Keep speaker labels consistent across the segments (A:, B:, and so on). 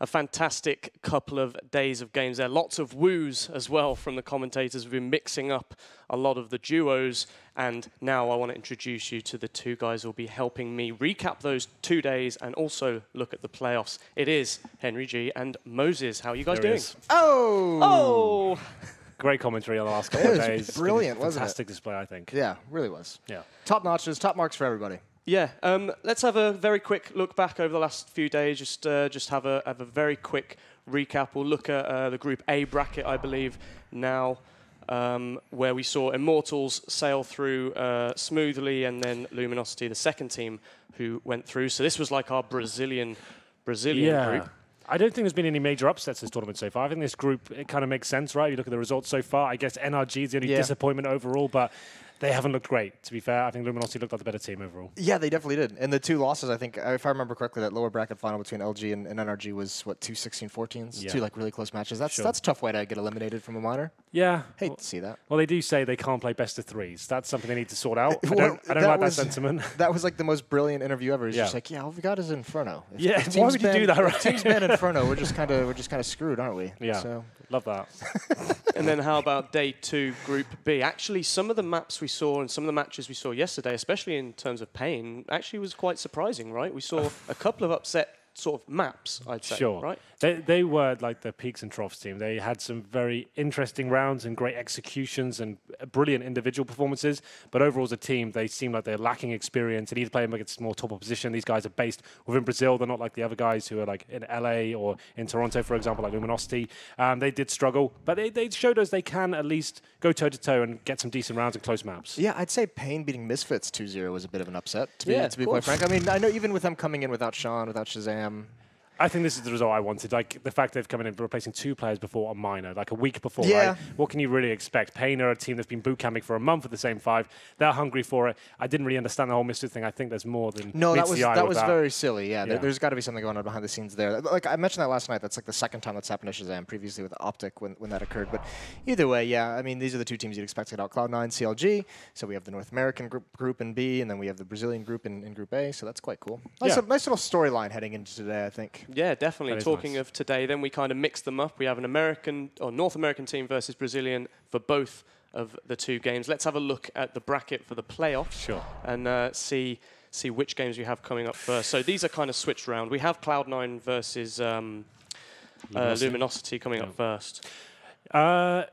A: a fantastic couple of days of games there. Lots of woos as well from the commentators. We've been mixing up a lot of the duos. And now I want to introduce you to the two guys who will be helping me recap those 2 days and also look at the playoffs. It is Henry G and Moses. How are you guys doing? Oh!
B: Great commentary on the last couple of days.
C: Brilliant, wasn't it?
B: Fantastic display, I think.
C: Yeah, really was.
B: Yeah.
C: Top notches, top marks for everybody.
A: Yeah, let's have a very quick look back over the last few days. Just have a very quick recap. We'll look at the Group A bracket, I believe, now, where we saw Immortals sail through smoothly, and then Luminosity, the second team, who went through. So this was like our Brazilian group.
B: I don't think there's been any major upsets this tournament so far. I think this group, it kind of makes sense, right? You look at the results so far. I guess NRG is the only disappointment overall, but they haven't looked great, to be fair. I think Luminosity looked like the better team overall. Yeah,
C: they definitely did. And the two losses, I think, if I remember correctly, that lower bracket final between LG and NRG was, what, 2 16-14s?
B: Yeah.
C: Two, like, really close matches. That's a tough way to get eliminated from a minor.
B: Yeah.
C: Hate to see that.
B: Well, they do say they can't play best of threes. That's something they need to sort out. I don't like that sentiment.
C: That was, like, the most brilliant interview ever. He's just like, all we got is Inferno.
B: Why would you do that, right?
C: If teams ban Inferno, we're just kind of screwed, aren't we?
B: Yeah.
C: So.
B: Love that.
A: And then how about day 2, Group B? Actually, some of the maps we saw and some of the matches we saw yesterday, especially in terms of pain, actually was quite surprising, right? We saw a couple of upset sort of maps, I'd say, right?
B: They were like the peaks and troughs team. They had some very interesting rounds and great executions and brilliant individual performances. But overall, as a team, they seem like they're lacking experience. They need to play against more top opposition. These guys are based within Brazil. They're not like the other guys who are like in LA or in Toronto, for example, like Luminosity. They did struggle, but they showed us they can at least go toe-to-toe and get some decent rounds and close maps.
C: Yeah, I'd say Pain beating Misfits 2-0 was a bit of an upset, to be quite frank. I mean, I know even with them coming in without Sean, without Shazam,
B: I think this is the result I wanted. Like the fact they've come in and replacing 2 players before a minor, like a week before.
C: Yeah.
B: Right? What can you really expect? Pain are a team that's been boot camping for a month with the same 5. They're hungry for it. I didn't really understand the whole Misfit thing. I think there's more than
C: that was very silly. Yeah, there's got to be something going on behind the scenes there. Like I mentioned that last night. That's like the second time that's happened to Shazam. Previously with Optic when that occurred. But either way, yeah. I mean, these are the 2 teams you'd expect to get out. Cloud9, CLG. So we have the North American group in B, and then we have the Brazilian group in Group A. So that's quite cool. Nice little storyline heading into today, I think.
A: Yeah, definitely. Talking of today, then we kind of mixed them up. We have an American or North American team versus Brazilian for both of the 2 games. Let's have a look at the bracket for the playoffs.
B: Sure.
A: And see which games we have coming up first. So these are kind of switched around. We have Cloud9 versus Luminosity coming up first.
B: They're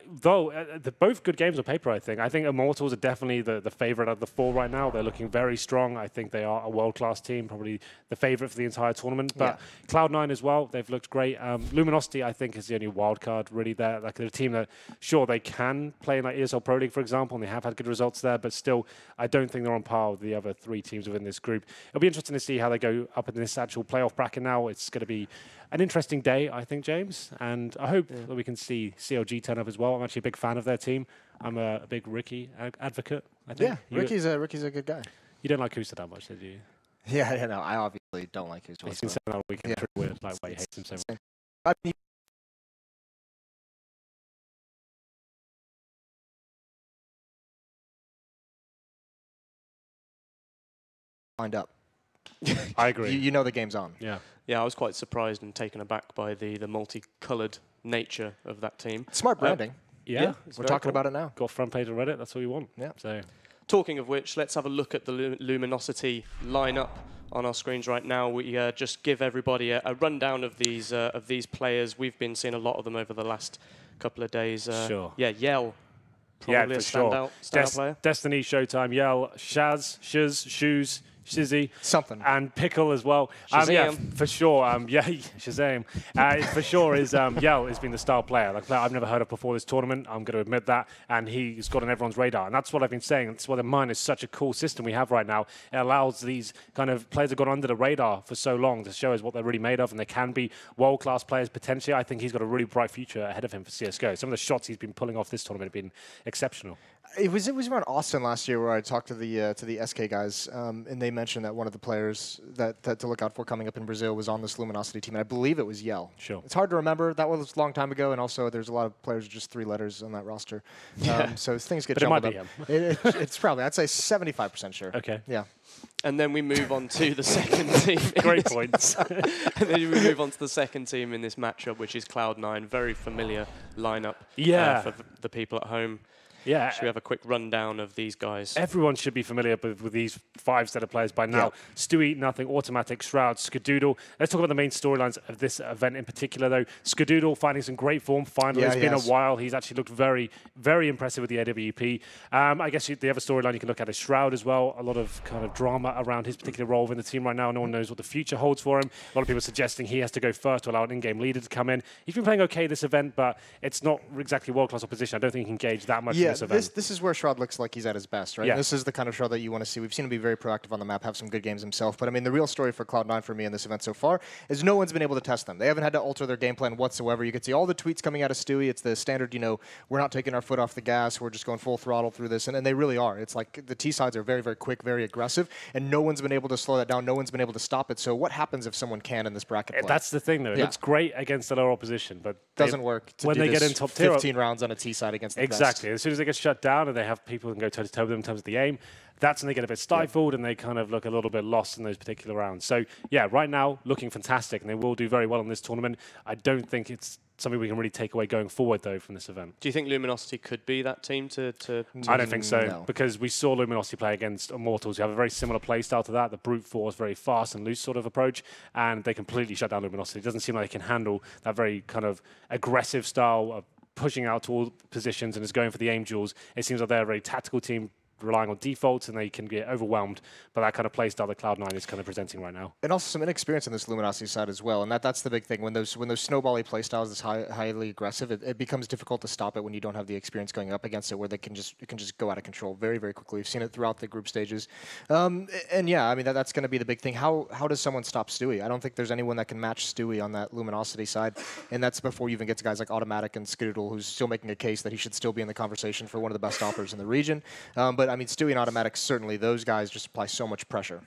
B: both good games on paper, I think. I think Immortals are definitely the favorite of the 4 right now. They're looking very strong. I think they are a world-class team, probably the favorite for the entire tournament. But Cloud9 as well, they've looked great. Luminosity, I think, is the only wild card really there. Like they're a team that, sure, they can play in like ESL Pro League, for example, and they have had good results there, but still, I don't think they're on par with the other 3 teams within this group. It'll be interesting to see how they go up in this actual playoff bracket now. It's going to be an interesting day, I think, James, and I hope that we can see CLG turn up as well. I'm actually a big fan of their team. I'm a big Ricky advocate, I think.
C: Yeah, Ricky's a good guy.
B: You don't like Husa that much, did you?
C: Yeah, no, I obviously don't like Husa.
B: He's been saying that all weekend. Pretty weird, like why he hates him so much.
C: I mean, lined up.
B: I agree.
C: You know the game's on.
B: Yeah.
A: Yeah, I was quite surprised and taken aback by the multicolored nature of that team.
C: Smart branding.
B: Yeah.
C: We're talking about it now.
B: Got front page of Reddit. That's what we want.
C: Yeah.
B: So,
A: talking of which, let's have a look at the Luminosity lineup on our screens right now. We just give everybody a rundown of these players. We've been seeing a lot of them over the last couple of days.
B: Sure.
A: Yeah, Yell. Probably a standout player.
B: Destiny, Showtime, Yell, Shaz, Shoes, Shizzy.
C: Something.
B: And Pickle as well.
A: Shazam.
B: For sure. Shazam. For sure is Yell has been the star player. Like I've never heard of before this tournament. I'm going to admit that. And he's got on everyone's radar. And that's what I've been saying. That's why the mine is such a cool system we have right now. It allows these kind of players that have gone under the radar for so long to show us what they're really made of. And they can be world-class players potentially. I think he's got a really bright future ahead of him for CSGO. Some of the shots he's been pulling off this tournament have been exceptional.
C: It was around Austin last year where I talked to the SK guys, and they mentioned that one of the players that to look out for coming up in Brazil was on this Luminosity team, and I believe it was Yell.
B: Sure.
C: It's hard to remember. That was a long time ago, and also there's a lot of players with just 3 letters on that roster. So things get jumbled up. It's probably, I'd say 75% sure.
B: Okay.
C: Yeah.
A: And then we move on to the second team.
B: Great points.
A: And then we move on to the second team in this matchup, which is Cloud9. Very familiar lineup for the people at home.
B: Yeah.
A: Should we have a quick rundown of these guys?
B: Everyone should be familiar with these 5 set of players by now.
C: Yeah.
B: Stewie, Nothing, Automatic, Shroud, Skadoodle. Let's talk about the main storylines of this event in particular, though. Skadoodle finding some great form. Finally, it's been a while. He's actually looked very, very impressive with the AWP. I guess the other storyline you can look at is Shroud as well. A lot of kind of drama around his particular role within the team right now. No one knows what the future holds for him. A lot of people suggesting he has to go first to allow an in-game leader to come in. He's been playing okay this event, but it's not exactly world-class opposition. I don't think he can gauge that much in this event.
C: This is where Shroud looks like he's at his best, right?
B: Yeah.
C: This is the kind of Shroud that you want to see. We've seen him be very proactive on the map, have some good games himself. But I mean, the real story for Cloud9 for me in this event so far is no one's been able to test them. They haven't had to alter their game plan whatsoever. You can see all the tweets coming out of Stewie. It's the standard, we're not taking our foot off the gas. We're just going full throttle through this. And they really are. It's like the T-sides are very, very quick, very aggressive. And no one's been able to slow that down. No one's been able to stop it. So what happens if someone can in this bracket play?
B: That's the thing, though. It looks great against the lower opposition, but
C: doesn't work
B: when they get in top tier.
C: 15 rounds on a T-side against the
B: Exactly.
C: best.
B: As soon as they get shut down and they have people who can go toe-to-toe with them in terms of the aim, that's when they get a bit stifled and they kind of look a little bit lost in those particular rounds. So, yeah, right now, looking fantastic, and they will do very well in this tournament. I don't think it's something we can really take away going forward, though, from this event.
A: Do you think Luminosity could be that team to
B: I don't think so,
C: No.
B: because we saw Luminosity play against Immortals, who have a very similar play style to that, the brute force, very fast and loose sort of approach, and they completely shut down Luminosity. It doesn't seem like they can handle that very kind of aggressive style of pushing out to all positions and is going for the aim duels. It seems like they're a very tactical team, relying on defaults, and they can get overwhelmed by that kind of play style that Cloud9 is kind of presenting right now.
C: And also some inexperience on this Luminosity side as well, and that's the big thing. When those snowbally play styles is highly aggressive, it becomes difficult to stop it when you don't have the experience going up against it, where it can just go out of control very, very quickly. We've seen it throughout the group stages, and yeah, I mean that's going to be the big thing. How does someone stop Stewie? I don't think there's anyone that can match Stewie on that Luminosity side, and that's before you even get to guys like Automatic and Skadoodle, who's still making a case that he should still be in the conversation for one of the best offers in the region. But I mean, Stewie and Automatic, certainly those guys just apply so much pressure.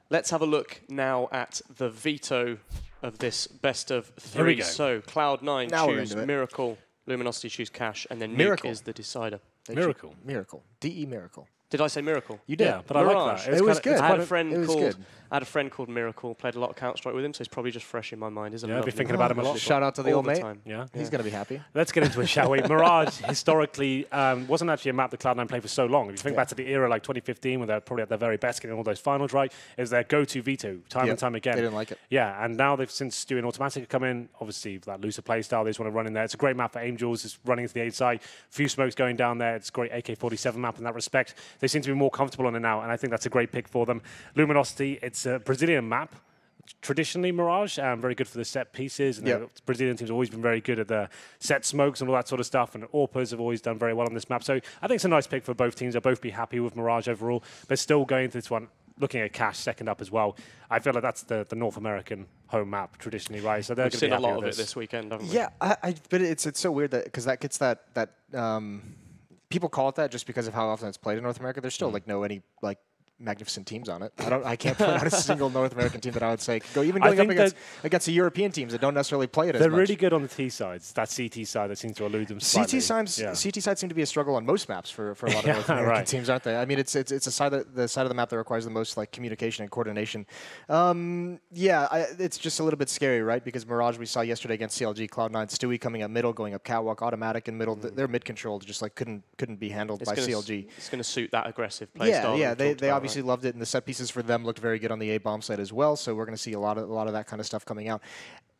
A: Let's have a look now at the veto of this best of 3.
B: Here we go.
A: So Cloud9
C: Now we're
A: choose
C: into it.
A: Miracle, Luminosity choose Cash, and then
C: Miracle.
A: Nuke is the decider.
B: Miracle.
C: Miracle. DE Miracle.
A: Did I say Miracle?
C: You did.
B: Yeah, but I like
A: Mirage.
B: that.
C: It was good.
A: I had a friend
C: It was
A: called
C: good.
A: I had a friend called Miracle. Played a lot of Counter-Strike with him, so he's probably just fresh in my mind. He's a
B: Yeah, I've been
A: lovely
B: thinking about him a lot.
C: Shout out to the
A: all
C: old
A: the
C: mate.
A: time.
B: Yeah.
C: He's going to be happy.
B: Let's get into it, shall we? Mirage, historically, wasn't actually a map that Cloud9 played for so long. If you think back to the era like 2015, when they're probably at their very best getting all those finals right, it was their go-to veto time and time again.
C: They didn't like it.
B: Yeah, and now they've since Stewie and Automatic have come in, obviously that looser play style, they just want to run in there. It's a great map for aim duels. It's running into the 8 side. Few smokes going down there. It's a great AK-47 map in that respect. They seem to be more comfortable on it now, and I think that's a great pick for them. Luminosity, it's a Brazilian map. Traditionally, Mirage, very good for the set pieces. And the Brazilian teams have always been very good at the set smokes and all that sort of stuff. And Orpas have always done very well on this map. So I think it's a nice pick for both teams. They'll both be happy with Mirage overall. But still going into this one, looking at Cash second up as well. I feel like that's the North American home map traditionally, right? So they're going to be happy
A: We've seen a lot
B: with
A: of it this weekend, haven't we?
C: Yeah, but it's so weird that because that gets that people call it that just because of how often it's played in North America. There's still any magnificent teams on it. I can't point out a single North American team that I would say going up against the European teams that don't necessarily play it as much.
B: They're really good on the T sides. That CT side that seems to elude them slightly.
C: CT sides seem to be a struggle on most maps for a lot of North American teams, aren't they? I mean, it's a side of the map that requires the most communication and coordination. It's just a little bit scary, right? Because Mirage we saw yesterday against CLG, Cloud9, Stewie coming up middle, going up catwalk, Automatic in middle. Their mid control just couldn't be handled by CLG.
A: It's going to suit that aggressive play style.
C: Yeah, they obviously loved it, and the set pieces for them looked very good on the A-bomb side as well. So we're going to see a lot of that kind of stuff coming out.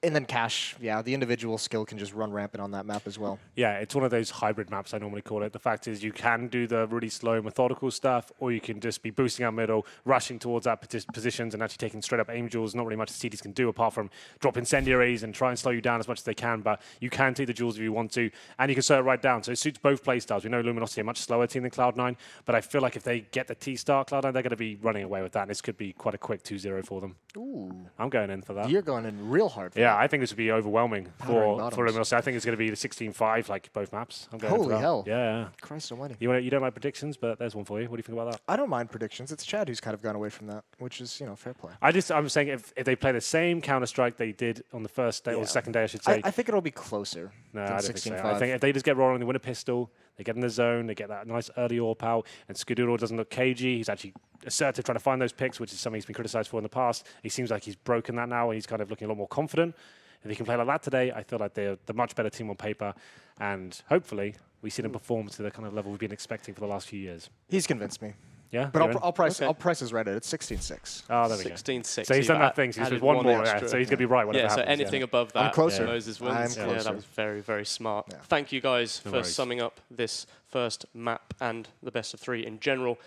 C: And then Cash, the individual skill can just run rampant on that map as well.
B: Yeah, it's one of those hybrid maps, I normally call it. The fact is you can do the really slow, methodical stuff, or you can just be boosting out middle, rushing towards that positions, and actually taking straight up aim duels. Not really much the CTs can do apart from drop incendiaries and try and slow you down as much as they can, but you can take the duels if you want to, and you can slow it right down. So it suits both playstyles. We know Luminosity are a much slower team than Cloud9, but I feel like if they get the T-start Cloud9, they're going to be running away with that, and this could be quite a quick 2-0 for them.
C: Ooh.
B: I'm going in for that.
C: You're going in real hard for
B: Yeah, I think this would be overwhelming for
C: bottoms.
B: Luminosity. I think it's going to be the 16-5, like both maps. I'm going
C: Holy
B: for that.
C: hell.
B: Yeah.
C: Christ almighty.
B: You don't like predictions, but there's one for you. What do you think about that?
C: I don't mind predictions. It's Chad who's kind of gone away from that, which is, fair play.
B: I'm saying if they play the same Counter-Strike they did on the first day, or the second day, I should say.
C: I think it'll be closer
B: No,
C: than
B: I don't think so.
C: 16-5.
B: I think if they just get rolling, they win a pistol, they get in the zone, they get that nice early AWP out, and Skadoodle doesn't look cagey. He's actually assertive, trying to find those picks, which is something he's been criticised for in the past. He seems like he's broken that now, and he's kind of looking a lot more confident. If he can play like that today, I feel like they're the much better team on paper, and hopefully we see them perform to the kind of level we've been expecting for the last few years.
C: He's convinced me.
B: Yeah,
C: but I'll price his Reddit. It's 16-6.
B: Oh, there we go.
A: 16-6.
B: So he's done that thing. So he's with one more. Yeah, so he's going to be right.
A: Yeah. So anything above that,
C: I'm closer.
A: Moses wins.
C: I'm closer.
A: Yeah, that was very, very smart.
C: Yeah.
A: Thank you guys for
B: worries.
A: summing up this first map and the best of 3 in general.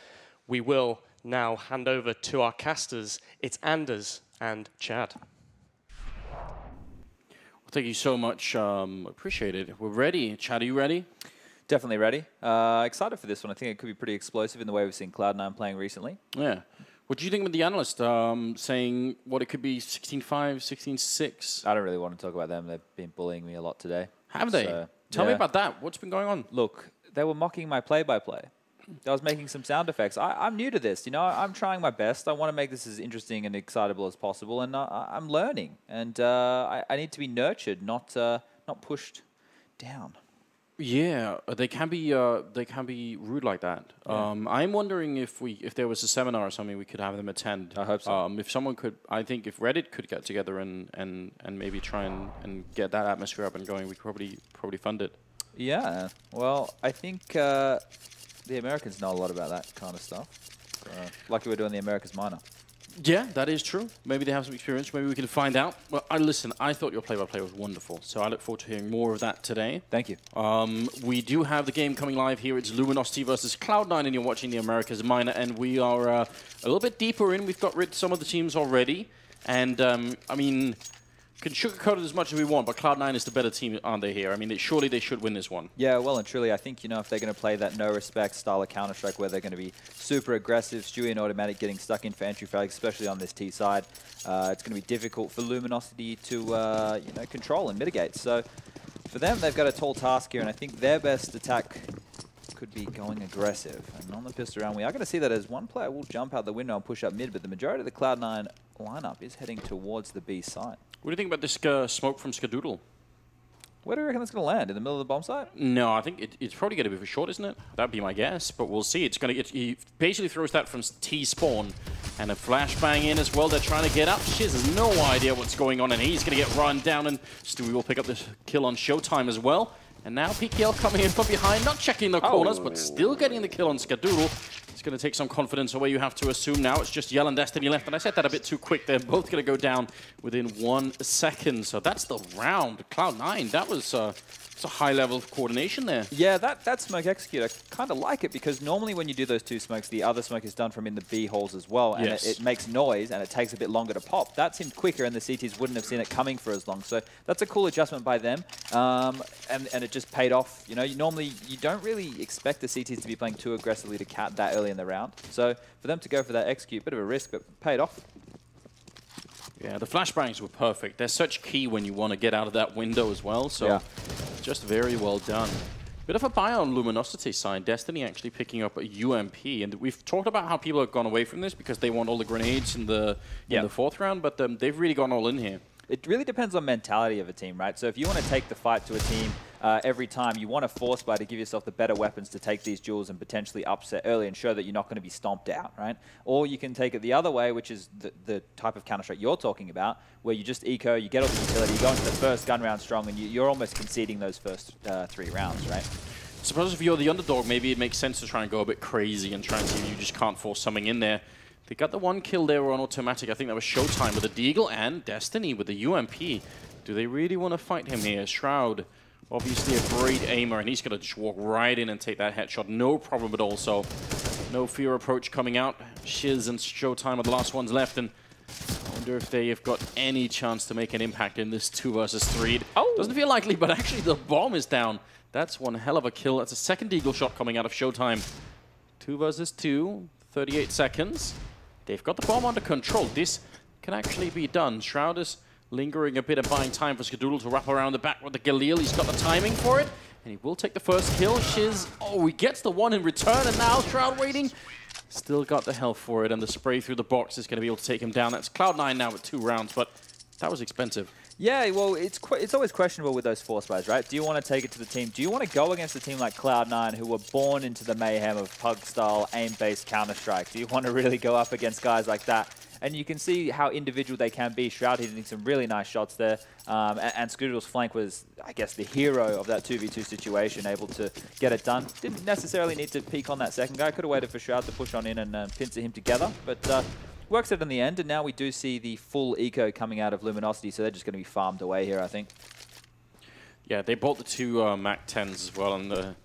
A: We will now hand over to our casters. It's Anders and Chad.
D: Well, thank you so much. Appreciate it. We're ready. Chad, are you ready?
E: Definitely ready. Excited for this one. I think it could be pretty explosive in the way we've seen Cloud9 playing recently.
D: Yeah. What do you think with the analyst saying what it could be 16-5, 16-6?
E: I don't really want to talk about them. They've been bullying me a lot today.
D: Have they?
E: So,
D: Tell me about that. What's been going on?
E: Look, they were mocking my play-by-play. I was making some sound effects. I'm new to this. I'm trying my best. I want to make this as interesting and excitable as possible, and I'm learning. And I need to be nurtured, not pushed down.
D: Yeah, they can be rude like that. Yeah. I'm wondering if there was a seminar or something we could have them attend.
E: I hope so.
D: If someone could, I think if Reddit could get together and maybe try and get that atmosphere up and going, we could probably fund it.
E: Yeah. Well, I think the Americans know a lot about that kind of stuff. Lucky we're doing the Americas minor.
D: Yeah, that is true. Maybe they have some experience. Maybe we can find out. Well, I thought your play-by-play was wonderful, so I look forward to hearing more of that today.
E: Thank you.
D: We do have the game coming live here. It's Luminosity versus Cloud9, and you're watching the Americas minor, and we are a little bit deeper in. We've got rid of some of the teams already, and I mean, can sugarcoat it as much as we want, but Cloud9 is the better team, aren't they, here? I mean, surely they should win this one.
E: Yeah, well and truly, I think, if they're going to play that no-respect style of Counter-Strike where they're going to be super aggressive, Stewie and Automatic getting stuck in for entry frags, especially on this T side, it's going to be difficult for Luminosity to, control and mitigate. So for them, they've got a tall task here, and I think their best attack could be going aggressive. And on the pistol round, we are going to see that as one player will jump out the window and push up mid, but the majority of the Cloud9 lineup is heading towards the B site.
D: What do you think about this smoke from Skadoodle?
E: Where do you reckon that's going to land? In the middle of the bomb site?
D: No, I think it's probably going to be for short, isn't it? That'd be my guess, but we'll see. He basically throws that from T-spawn, and a flashbang in as well. They're trying to get up. Shiz has no idea what's going on, and he's going to get run down, and Stewie will pick up this kill on Showtime as well. And now PGL coming in from behind, not checking the corners, but still getting the kill on Skadoodle. It's going to take some confidence away, you have to assume now. It's just Yell and Destiny left, and I said that a bit too quick. They're both going to go down within 1 second. So that's the round. Cloud9, that was it's a high level of coordination there.
E: Yeah, that smoke execute, I kind of like it, because normally when you do those two smokes, the other smoke is done from in the B holes as well, and it makes noise, and it takes a bit longer to pop. That seemed quicker, and the CTs wouldn't have seen it coming for as long. So that's a cool adjustment by them, and it just paid off. Normally you don't really expect the CTs to be playing too aggressively to cat that early in the round. So for them to go for that execute, bit of a risk, but paid off.
D: Yeah, the flashbangs were perfect. They're such key when you want to get out of that window as well. So just very well done. Bit of a buy on Luminosity side. Destiny actually picking up a UMP. And we've talked about how people have gone away from this because they want all the grenades in the fourth round, but they've really gone all in here.
E: It really depends on mentality of a team, right? So if you want to take the fight to a team every time, you want to force buy to give yourself the better weapons to take these duels and potentially upset early and show that you're not going to be stomped out, right? Or you can take it the other way, which is the type of Counter-Strike you're talking about, where you just eco, you get all the utility, you go into the first gun round strong, and you're almost conceding those first 3 rounds, right?
D: Suppose if you're the underdog, maybe it makes sense to try and go a bit crazy and try and see if you just can't force something in there. They got the 1 kill there on Automatic. I think that was Showtime with the Deagle, and Destiny with the UMP. Do they really want to fight him here? Shroud, obviously a great aimer, and he's going to just walk right in and take that headshot. No problem at all. So no fear approach coming out. Shiz and Showtime are the last ones left, and I wonder if they have got any chance to make an impact in this 2 versus 3. Doesn't feel likely, but actually the bomb is down. That's one hell of a kill. That's a second Deagle shot coming out of Showtime. 2 versus 2, 38 seconds. They've got the bomb under control. This can actually be done. Shroud has lingering a bit of buying time for Skadoodle to wrap around the back with the Galil. He's got the timing for it, and he will take the first kill. Shiz, oh, he gets the one in return, and now Shroud waiting. Still got the health for it, and the spray through the box is going to be able to take him down. That's Cloud9 now with 2 rounds, but that was expensive.
E: Yeah, well, it's always questionable with those force buys, right? Do you want to take it to the team? Do you want to go against a team like Cloud9 who were born into the mayhem of pug-style, aim-based Counter-Strike? Do you want to really go up against guys like that? And you can see how individual they can be. Shroud hitting some really nice shots there. And Skadoodle's flank was, I guess, the hero of that 2v2 situation, able to get it done. Didn't necessarily need to peek on that second guy. Could have waited for Shroud to push on in and pincer him together. But works it in the end, and now we do see the full eco coming out of Luminosity, so they're just going to be farmed away here, I think.
D: Yeah, they bought the 2 Mac 10s as well, and the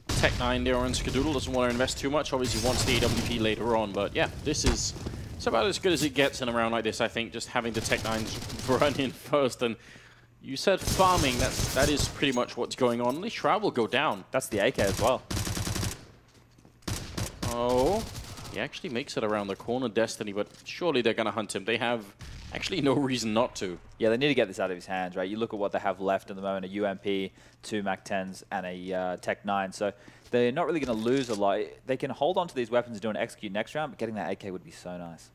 D: Tech9 there on Skadoodle doesn't want to invest too much. Obviously wants the AWP later on, but yeah, this is it's about as good as it gets in a round like this, I think, just having the Tech9s run in first. And you said farming, that is pretty much what's going on. At least Shroud will go down.
E: That's the AK as well.
D: Oh, he actually makes it around the corner, Destiny, but surely they're going to hunt him. They have actually no reason not to.
E: Yeah, they need to get this out of his hands, right? You look at what they have left at the moment, a UMP, 2 Mac 10s, and a Tech 9. So they're not really going to lose a lot. They can hold on to these weapons and do an execute next round, but getting that AK would be so nice.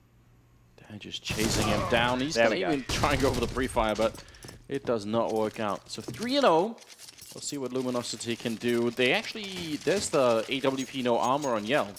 D: They're just chasing him down. He's going to even try and go for the pre-fire, but it does not work out. So 3-0. We'll see what Luminosity can do. They actually, there's the AWP no armor on Yell.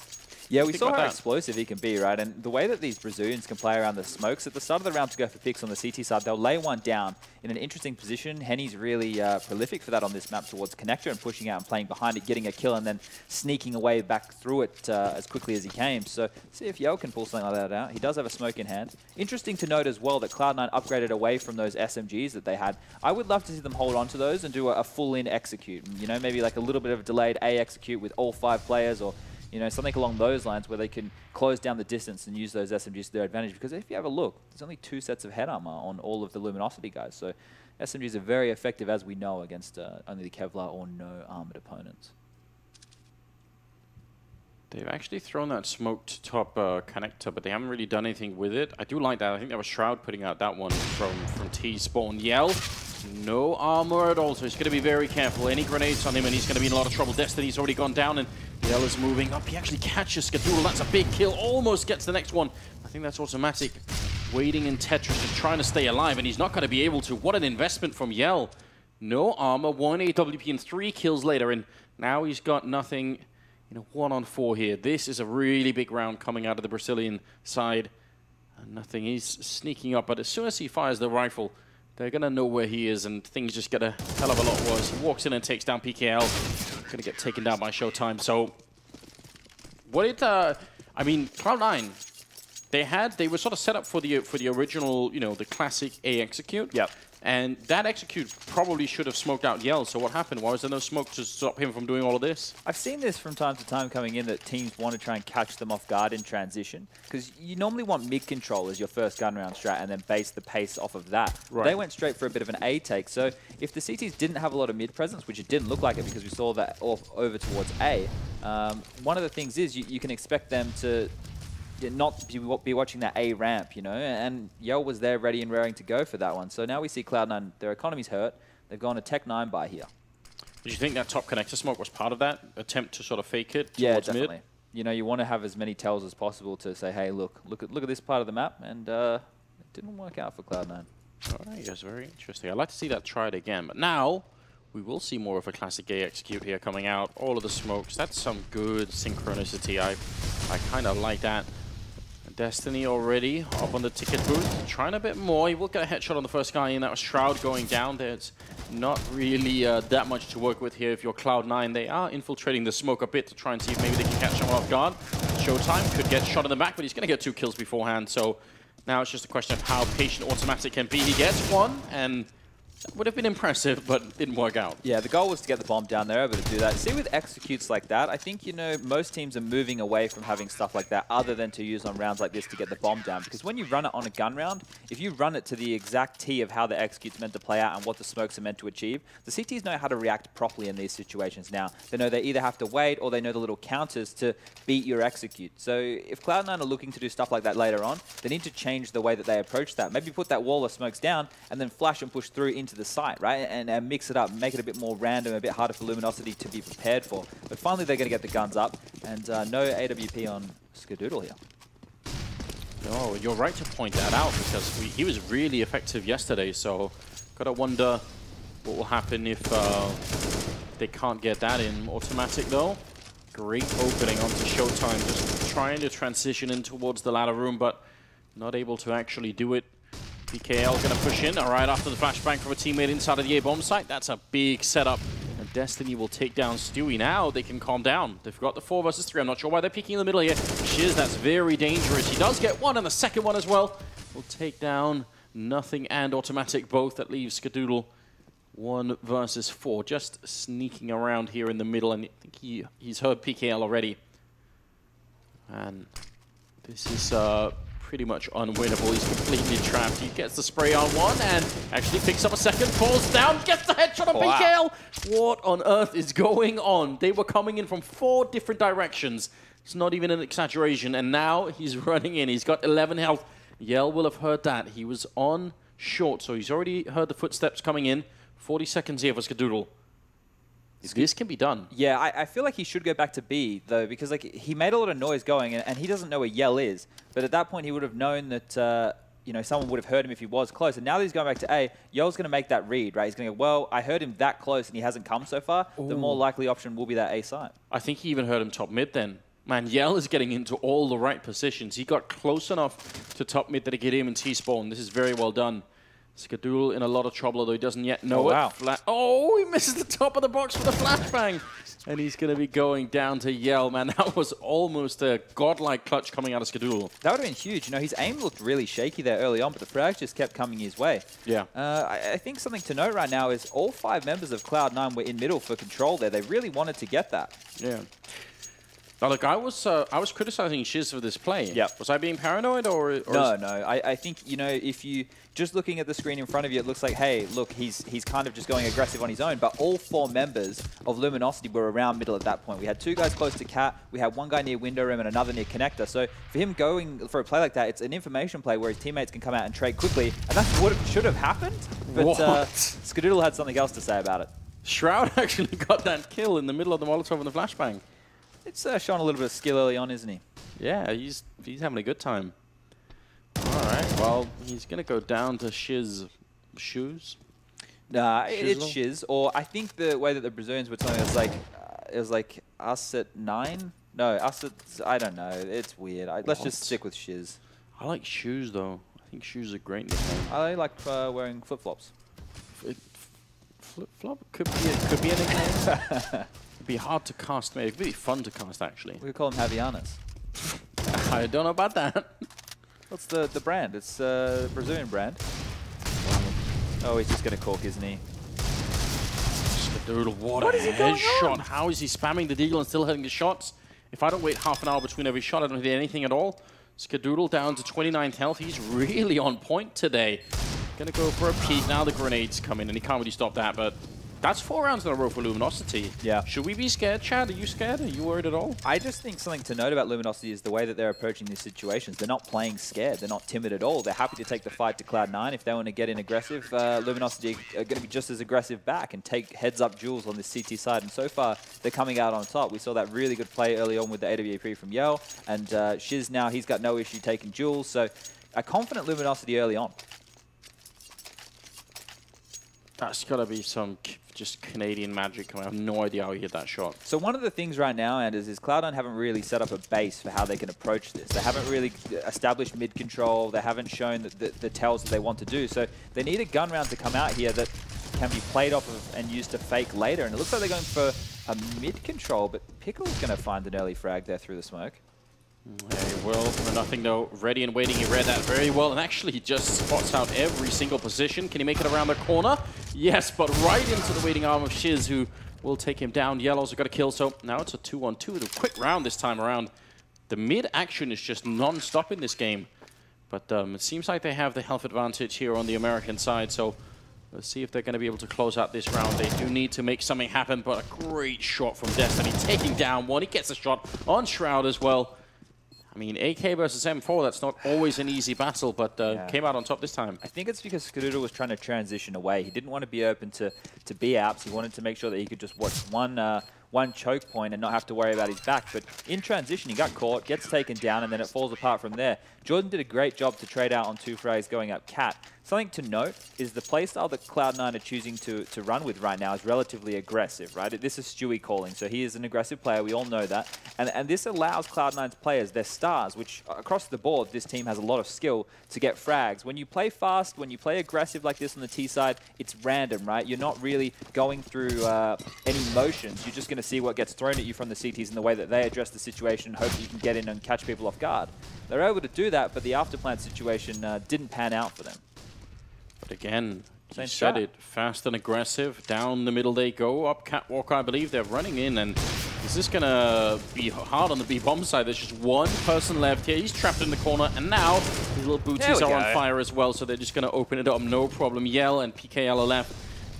E: Yeah, we saw how explosive he can be, right? And the way that these Brazilians can play around the smokes, at the start of the round to go for picks on the CT side, they'll lay one down in an interesting position. Henny's really prolific for that on this map towards connector and pushing out and playing behind it, getting a kill and then sneaking away back through it as quickly as he came. So see if Yell can pull something like that out. He does have a smoke in hand. Interesting to note as well that Cloud9 upgraded away from those SMGs that they had. I would love to see them hold on to those and do a full-in execute. You know, maybe like a little bit of a delayed A execute with all 5 players, or you know, something along those lines where they can close down the distance and use those SMGs to their advantage. Because if you have a look, there's only 2 sets of head armor on all of the Luminosity guys. So SMGs are very effective, as we know, against only the Kevlar or no armored opponents.
D: They've actually thrown that smoked top connector, but they haven't really done anything with it. I do like that. I think that was Shroud putting out that one from T-Spawn. Yell, no armor at all, so he's going to be very careful. Any grenades on him, and he's going to be in a lot of trouble. Destiny's already gone down, and Yell is moving up. He actually catches Skadoodle. That's a big kill. Almost gets the next one. I think that's automatic. Waiting in Tetris and trying to stay alive, and he's not going to be able to. What an investment from Yell. No armor, 1 AWP, and 3 kills later, and now he's got nothing. You know, 1-on-4 here. This is a really big round coming out of the Brazilian side. And nothing. He's sneaking up, but as soon as he fires the rifle, they're going to know where he is, and things just get a hell of a lot worse. He walks in and takes down PGL. Going to get taken down by Showtime. So, what it, I mean, Cloud9, they were sort of set up for the original, you know, the classic A execute.
E: Yep.
D: And that execute probably should have smoked out Yell. So what happened? Why was there no smoke to stop him from doing all of this?
E: I've seen this from time to time coming in, that teams want to try and catch them off guard in transition. Because you normally want mid-control as your first gun round strat and then base the pace off of that. Right. They went straight for a bit of an A take. So if the CTs didn't have a lot of mid-presence, which it didn't look like it because we saw that over towards A, one of the things is you can expect them to not be watching that A ramp, you know, and Yell was there ready and raring to go for that one. So now we see Cloud9, their economy's hurt. They've gone to Tech 9 by here.
D: Did you think that top connector smoke was part of that attempt to sort of fake it?
E: Yeah, definitely. Mid? You know, you want to have as many tells as possible to say, hey, look at this part of the map, and it didn't work out for Cloud9.
D: All right, that's very interesting. I'd like to see that tried again, but now we will see more of a classic A execute here coming out. All of the smokes, that's some good synchronicity. I kind of like that. Destiny already up on the ticket booth, trying a bit more. He will get a headshot on the first guy in. That was Shroud going down. There's not really that much to work with here if you're Cloud9. They are infiltrating the smoke a bit to try and see if maybe they can catch someone off guard. Showtime could get shot in the back, but he's going to get 2 kills beforehand. So now it's just a question of how patient Automatic can be. He gets one, and That would have been impressive, but didn't work out.
E: Yeah, the goal was to get the bomb down. They're able to do that. See, with executes like that, I think, you know, most teams are moving away from having stuff like that other than to use on rounds like this to get the bomb down. Because when you run it on a gun round, if you run it to the exact T of how the execute's meant to play out and what the smokes are meant to achieve, the CTs know how to react properly in these situations now. They know they either have to wait or they know the little counters to beat your execute. So if Cloud9 are looking to do stuff like that later on, they need to change the way that they approach that. Maybe put that wall of smokes down and then flash and push through into the site, right? And mix it up, make it a bit more random, a bit harder for Luminosity to be prepared for. But finally, they're going to get the guns up, and no AWP on Skadoodle here.
D: No, you're right to point that out, because he was really effective yesterday, so gotta wonder what will happen if they can't get that in. Automatic, though. Great opening onto Showtime, just trying to transition in towards the ladder room, but not able to actually do it. PGL going to push in right after the flashbang from a teammate inside of the A-bomb site. That's a big setup. And Destiny will take down Stewie. Now they can calm down. They've got the 4 versus 3. I'm not sure why they're peeking in the middle here. Shiz, that's very dangerous. He does get one, and the second one as well. Will take down Nothing and Automatic both. That leaves Skadoodle 1 versus 4. Just sneaking around here in the middle, and I think he's heard PGL already. And this is pretty much unwinnable. He's completely trapped. He gets the spray on one and actually picks up a second, falls down, gets the headshot on PGL. What on earth is going on? They were coming in from 4 different directions. It's not even an exaggeration. And now he's running in. He's got 11 health. Yell will have heard that. He was on short, so he's already heard the footsteps coming in. 40 seconds here for Skadoodle. This can be done.
E: Yeah, I feel like he should go back to B, though, because like he made a lot of noise going, and he doesn't know where Yell is. But at that point, he would have known that you know, someone would have heard him if he was close. And now that he's going back to A, Yell's going to make that read, right? He's going to go, well, I heard him that close, and he hasn't come so far. Ooh. The more likely option will be that A site.
D: I think he even heard him top mid then. Man, Yell is getting into all the right positions. He got close enough to top mid that he get him in T-spawn. This is very well done. Skadoodle in a lot of trouble, although he doesn't yet know it.
E: Wow.
D: Oh, he misses the top of the box with a flashbang. And he's going to be going down to Yell. Man, that was almost a godlike clutch coming out of Skadoodle.
E: That would have been huge. You know, his aim looked really shaky there early on, but the frags just kept coming his way.
D: Yeah.
E: I think something to note right now is all 5 members of Cloud9 were in middle for control there. They really wanted to get that.
D: Yeah. Now, look, I was criticizing Shiz for this play.
E: Yep.
D: Was I being paranoid or
E: No. I think, you know, if you just looking at the screen in front of you, it looks like, hey, look, he's kind of just going aggressive on his own. But all 4 members of Luminosity were around middle at that point. We had 2 guys close to Cat. We had 1 guy near window room and another near connector. So for him going for a play like that, it's an information play where his teammates can come out and trade quickly. And that's what should have happened. But Skadoodle had something else to say about it.
D: Shroud actually got that kill in the middle of the Molotov and the flashbang.
E: It's shown a little bit of skill early on, isn't he?
D: Yeah, he's having a good time. All right, well, he's going to go down to Shiz shoes.
E: Nah, it's Shiz. Or I think the way that the Brazilians were telling us, it was like us at 9? No, us at, I don't know. It's weird. Let's just stick with Shiz.
D: I like shoes, though. I think shoes are great nickname.
E: I like wearing flip-flops.
D: Flip-flop could be a nickname. It'd be hard to cast, maybe. It'd be fun to cast, actually.
E: We could call them Havianas.
D: I don't know about that.
E: What's the brand? It's a Brazilian brand. Oh, he's just going to cork, isn't he?
D: Skadoodle, what a headshot. How is he spamming the deagle and still hitting the shots? If I don't wait half an hour between every shot, I don't hit anything at all. Skadoodle down to 29th health. He's really on point today. Gonna go for a peek. Now the grenades come in, and he can't really stop that, but that's 4 rounds in a row for Luminosity.
E: Yeah.
D: Should we be scared, Chad? Are you scared? Are you worried at all?
E: I just think something to note about Luminosity is the way that they're approaching these situations. They're not playing scared. They're not timid at all. They're happy to take the fight to Cloud9. If they want to get in aggressive, Luminosity are going to be just as aggressive back and take heads-up duels on this CT side. And so far, they're coming out on top. We saw that really good play early on with the AWP from Yell. And Shiz now, he's got no issue taking duels. So a confident Luminosity early on.
D: That's got to be some just Canadian magic. I have no idea how he hit that shot.
E: So one of the things right now, Anders, is Cloud9 haven't really set up a base for how they can approach this. They haven't really established mid-control. They haven't shown the tells that they want to do. So they need a gun round to come out here that can be played off of and used to fake later. And it looks like they're going for a mid-control, but Pickle's going to find an early frag there through the smoke.
D: Very well, nothing though. Ready and waiting, he read that very well, and actually he just spots out every single position. Can he make it around the corner? Yes, but right into the waiting arm of Shiz, who will take him down. Yellow's got a kill, so now it's a 2-on-2 with a quick round this time around. The mid action is just non-stop in this game, but it seems like they have the health advantage here on the American side, so let's see if they're going to be able to close out this round. They do need to make something happen, but a great shot from Destiny, taking down one. He gets a shot on Shroud as well. I mean, AK versus M4, that's not always an easy battle, but came out on top this time.
E: I think it's because Skadoodle was trying to transition away. He didn't want to be open to B-apps. He wanted to make sure that he could just watch one choke point and not have to worry about his back. But in transition, he got caught, gets taken down, and then it falls apart from there. Jordan did a great job to trade out on 2 frags going up Cat. Something to note is the playstyle that Cloud9 are choosing to run with right now is relatively aggressive, right? This is Stewie calling, so he is an aggressive player. We all know that. And this allows Cloud9's players, their stars, which across the board, this team has a lot of skill to get frags. When you play fast, when you play aggressive like this on the T side, it's random, right? You're not really going through any motions. You're just going to see what gets thrown at you from the CTs and the way that they address the situation, hope that you can get in and catch people off guard. They're able to do that, but the afterplant situation didn't pan out for them.
D: But again, you said it, fast and aggressive. Down the middle they go, up Catwalk, I believe. They're running in, and is this going to be hard on the B-bomb side? There's just one person left here. He's trapped in the corner, and now his little booties are on fire as well, so they're just going to open it up, no problem. Yell and PGL are left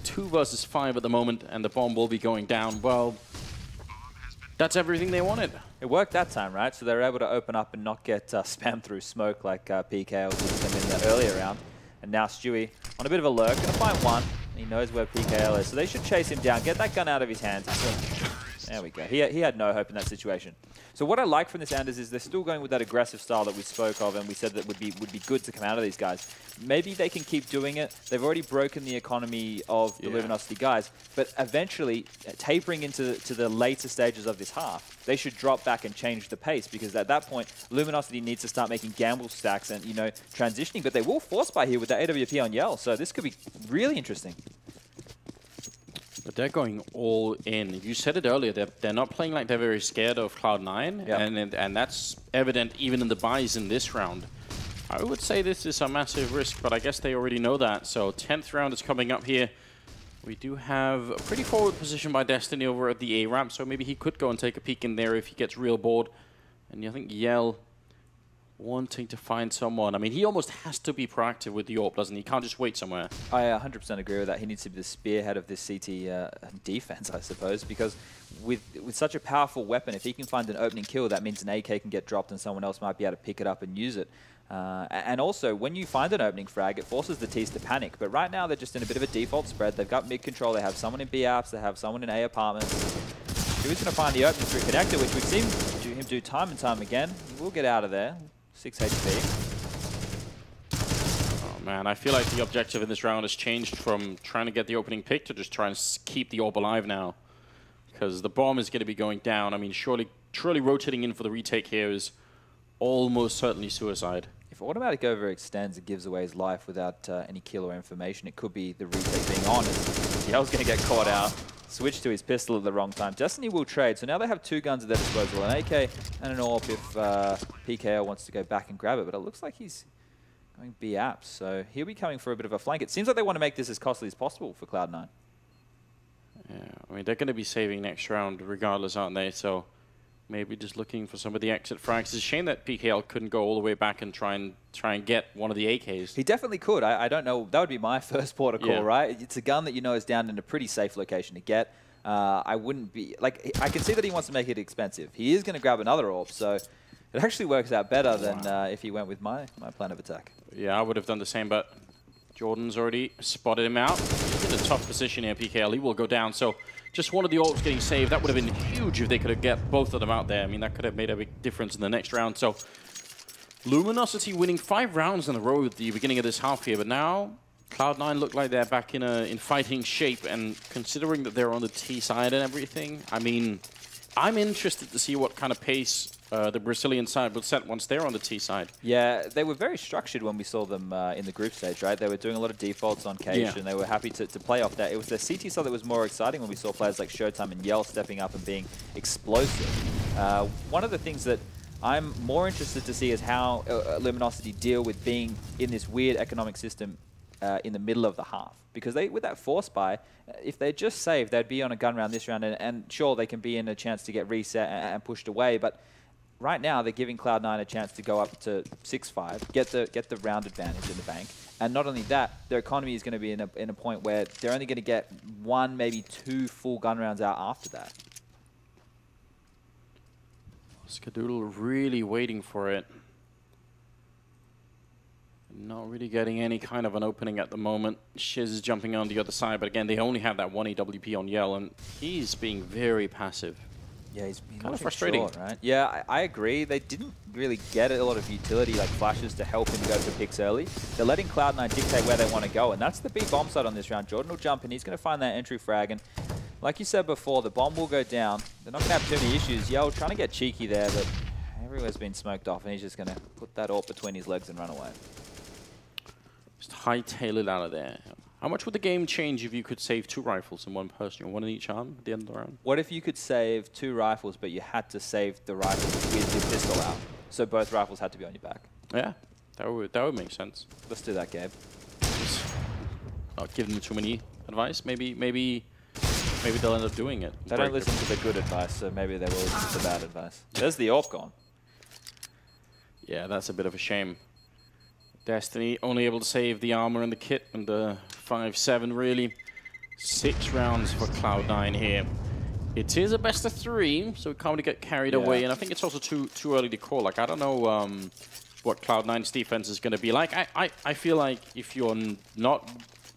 D: 2 versus 5 at the moment, and the bomb will be going down. Well, that's everything they wanted.
E: It worked that time, right? So they were able to open up and not get spammed through smoke like PGL did them in the earlier round. And now Stewie on a bit of a lurk, going to find one. He knows where PGL is, so they should chase him down, get that gun out of his hands. There we go. He had no hope in that situation. So what I like from this, Anders, is they're still going with that aggressive style that we spoke of and we said that would be good to come out of these guys. Maybe they can keep doing it. They've already broken the economy of the Luminosity guys, but eventually, tapering into the later stages of this half, they should drop back and change the pace, because at that point, Luminosity needs to start making gamble stacks and, you know, transitioning, but they will force buy here with the AWP on Yell, so this could be really interesting.
D: But they're going all in. You said it earlier, they're not playing like they're very scared of Cloud9, and that's evident even in the buys in this round. I would say this is a massive risk, but I guess they already know that. So 10th round is coming up here. We do have a pretty forward position by Destiny over at the A ramp, so maybe he could go and take a peek in there if he gets real bored. And I think Yell wanting to find someone. I mean, he almost has to be proactive with the AWP, doesn't he? He can't just wait somewhere. I
E: 100% agree with that. He needs to be the spearhead of this CT defense, I suppose, because with such a powerful weapon, if he can find an opening kill, that means an AK can get dropped and someone else might be able to pick it up and use it. And also, when you find an opening frag, it forces the Ts to panic. But right now, they're just in a bit of a default spread. They've got mid control. They have someone in B apps. They have someone in A apartments. Who's going to find the opening through connector, which we've seen him do time and time again. He will get out of there. 6 HP.
D: Oh man, I feel like the objective in this round has changed from trying to get the opening pick to just trying to keep the AWP alive now. Because the bomb is going to be going down. I mean, surely rotating in for the retake here is almost certainly suicide.
E: If automatic overextends, it gives away his life without any kill or information. It could be the retake being on. Yell's going to get caught out. Switch to his pistol at the wrong time. Destiny will trade, so now they have 2 guns at their disposal, an AK and an AWP if PGL wants to go back and grab it, but it looks like he's going B apps, so he'll be coming for a bit of a flank. It seems like they want to make this as costly as possible for Cloud9.
D: Yeah, I mean, they're going to be saving next round regardless, aren't they? So maybe just looking for some of the exit frags. It's a shame that PGL couldn't go all the way back and try and get one of the AKs.
E: He definitely could. I don't know. That would be my first port of call, right? It's a gun that you know is down in a pretty safe location to get. I wouldn't be... Like, I can see that he wants to make it expensive. He is going to grab another AWP, so it actually works out better than if he went with my plan of attack.
D: Yeah, I would have done the same, but Jordan's already spotted him out. He's in a tough position here, PGL. He will go down, so just one of the AWPs getting saved. That would have been huge if they could have get both of them out there. I mean, that could have made a big difference in the next round. So Luminosity winning 5 rounds in a row at the beginning of this half here, but now Cloud9 look like they're back in fighting shape, and considering that they're on the T side and everything, I mean, I'm interested to see what kind of pace the Brazilian side will set once they're on the T side.
E: Yeah, they were very structured when we saw them in the group stage, right? They were doing a lot of defaults on Cage, and they were happy to play off that. It was the CT side that was more exciting when we saw players like Showtime and Yell stepping up and being explosive. One of the things that I'm more interested to see is how Luminosity deal with being in this weird economic system in the middle of the half. Because with that force buy, if they just saved, they'd be on a gun round this round, and sure, they can be in a chance to get reset and pushed away, but right now they're giving Cloud9 a chance to go up to 6-5, get the round advantage in the bank, and not only that, their economy is going to be in a point where they're only going to get 1, maybe 2 full gun rounds out after that.
D: Skadoodle really waiting for it. Not really getting any kind of an opening at the moment. Shiz is jumping on the other side, but again, they only have that 1 AWP on Yell, and he's being very passive.
E: Yeah, he's
D: kind of frustrating,
E: short, right? Yeah, I agree. They didn't really get a lot of utility, like flashes, to help him go for picks early. They're letting Cloud9 dictate where they want to go, and that's the big bomb side on this round. Jordan will jump in, he's going to find that entry frag, and like you said before, the bomb will go down. They're not going to have too many issues. Yell trying to get cheeky there, but everywhere's been smoked off, and he's just going to put that AWP between his legs and run away.
D: Just hightail it out of there. How much would the game change if you could save 2 rifles in one person, or 1 in each arm at the end of the round?
E: What if you could save 2 rifles, but you had to save the rifle with your pistol out? So both rifles had to be on your back.
D: Yeah, that would make sense.
E: Let's do that, Gabe.
D: Just not giving them too many advice. Maybe they'll end up doing it.
E: They don't listen to the good advice, so maybe they will listen to the bad advice. There's the AWP gone.
D: Yeah, that's a bit of a shame. Destiny only able to save the armor and the kit and the 5-7 really. 6 rounds for Cloud9 here. It is a best of 3, so we can't really get carried away, and I think it's also too early to call. Like, I don't know what Cloud9's defense is going to be like. I feel like if you're not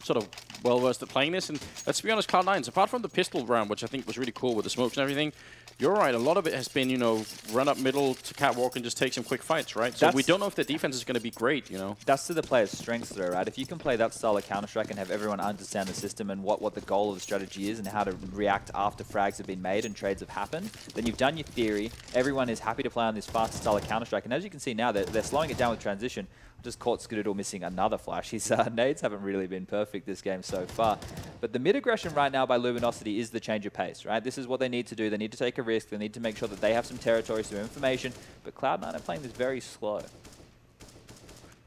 D: sort of well-versed at playing this, and let's be honest, Cloud9's, apart from the pistol round, which I think was really cool with the smokes and everything, you're right, a lot of it has been, you know, run up middle to catwalk and just take some quick fights, right? So we don't know if the defense is going to be great, you know?
E: That's to the player's strengths, though, right? If you can play that style of Counter-Strike and have everyone understand the system and what the goal of the strategy is and how to react after frags have been made and trades have happened, then you've done your theory. Everyone is happy to play on this fast style of Counter-Strike. And as you can see now, they're slowing it down with transition. Just caught Skadoodle missing another flash. His nades haven't really been perfect this game so far. But the mid-aggression right now by Luminosity is the change of pace, right? This is what they need to do. They need to take a risk. They need to make sure that they have some territory, some information. But Cloud9 are playing this very slow.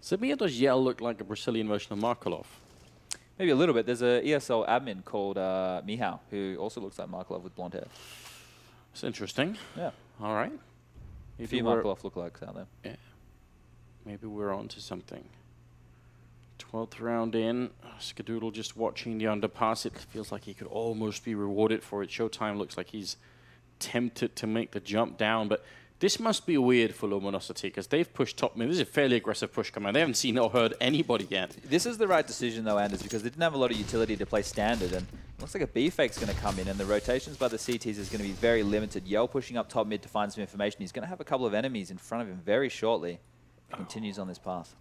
D: To me, does Yell look like a Brazilian version of Markelov?
E: Maybe a little bit. There's a ESL admin called Mihao, who also looks like Markelov with blonde hair.
D: It's interesting.
E: Yeah.
D: All right.
E: A few Markelov lookalikes out there.
D: Yeah. Maybe we're on to something. 12th round in. Skadoodle just watching the underpass. It feels like he could almost be rewarded for it. Showtime looks like he's tempted to make the jump down, but this must be weird for Luminosity because they've pushed top mid. This is a fairly aggressive push coming. They haven't seen or heard anybody yet.
E: This is the right decision though, Anders, because they didn't have a lot of utility to play standard, and it looks like a B fake's going to come in, and the rotations by the CTs is going to be very limited. Yell pushing up top mid to find some information. He's going to have a couple of enemies in front of him very shortly. Continues on this path.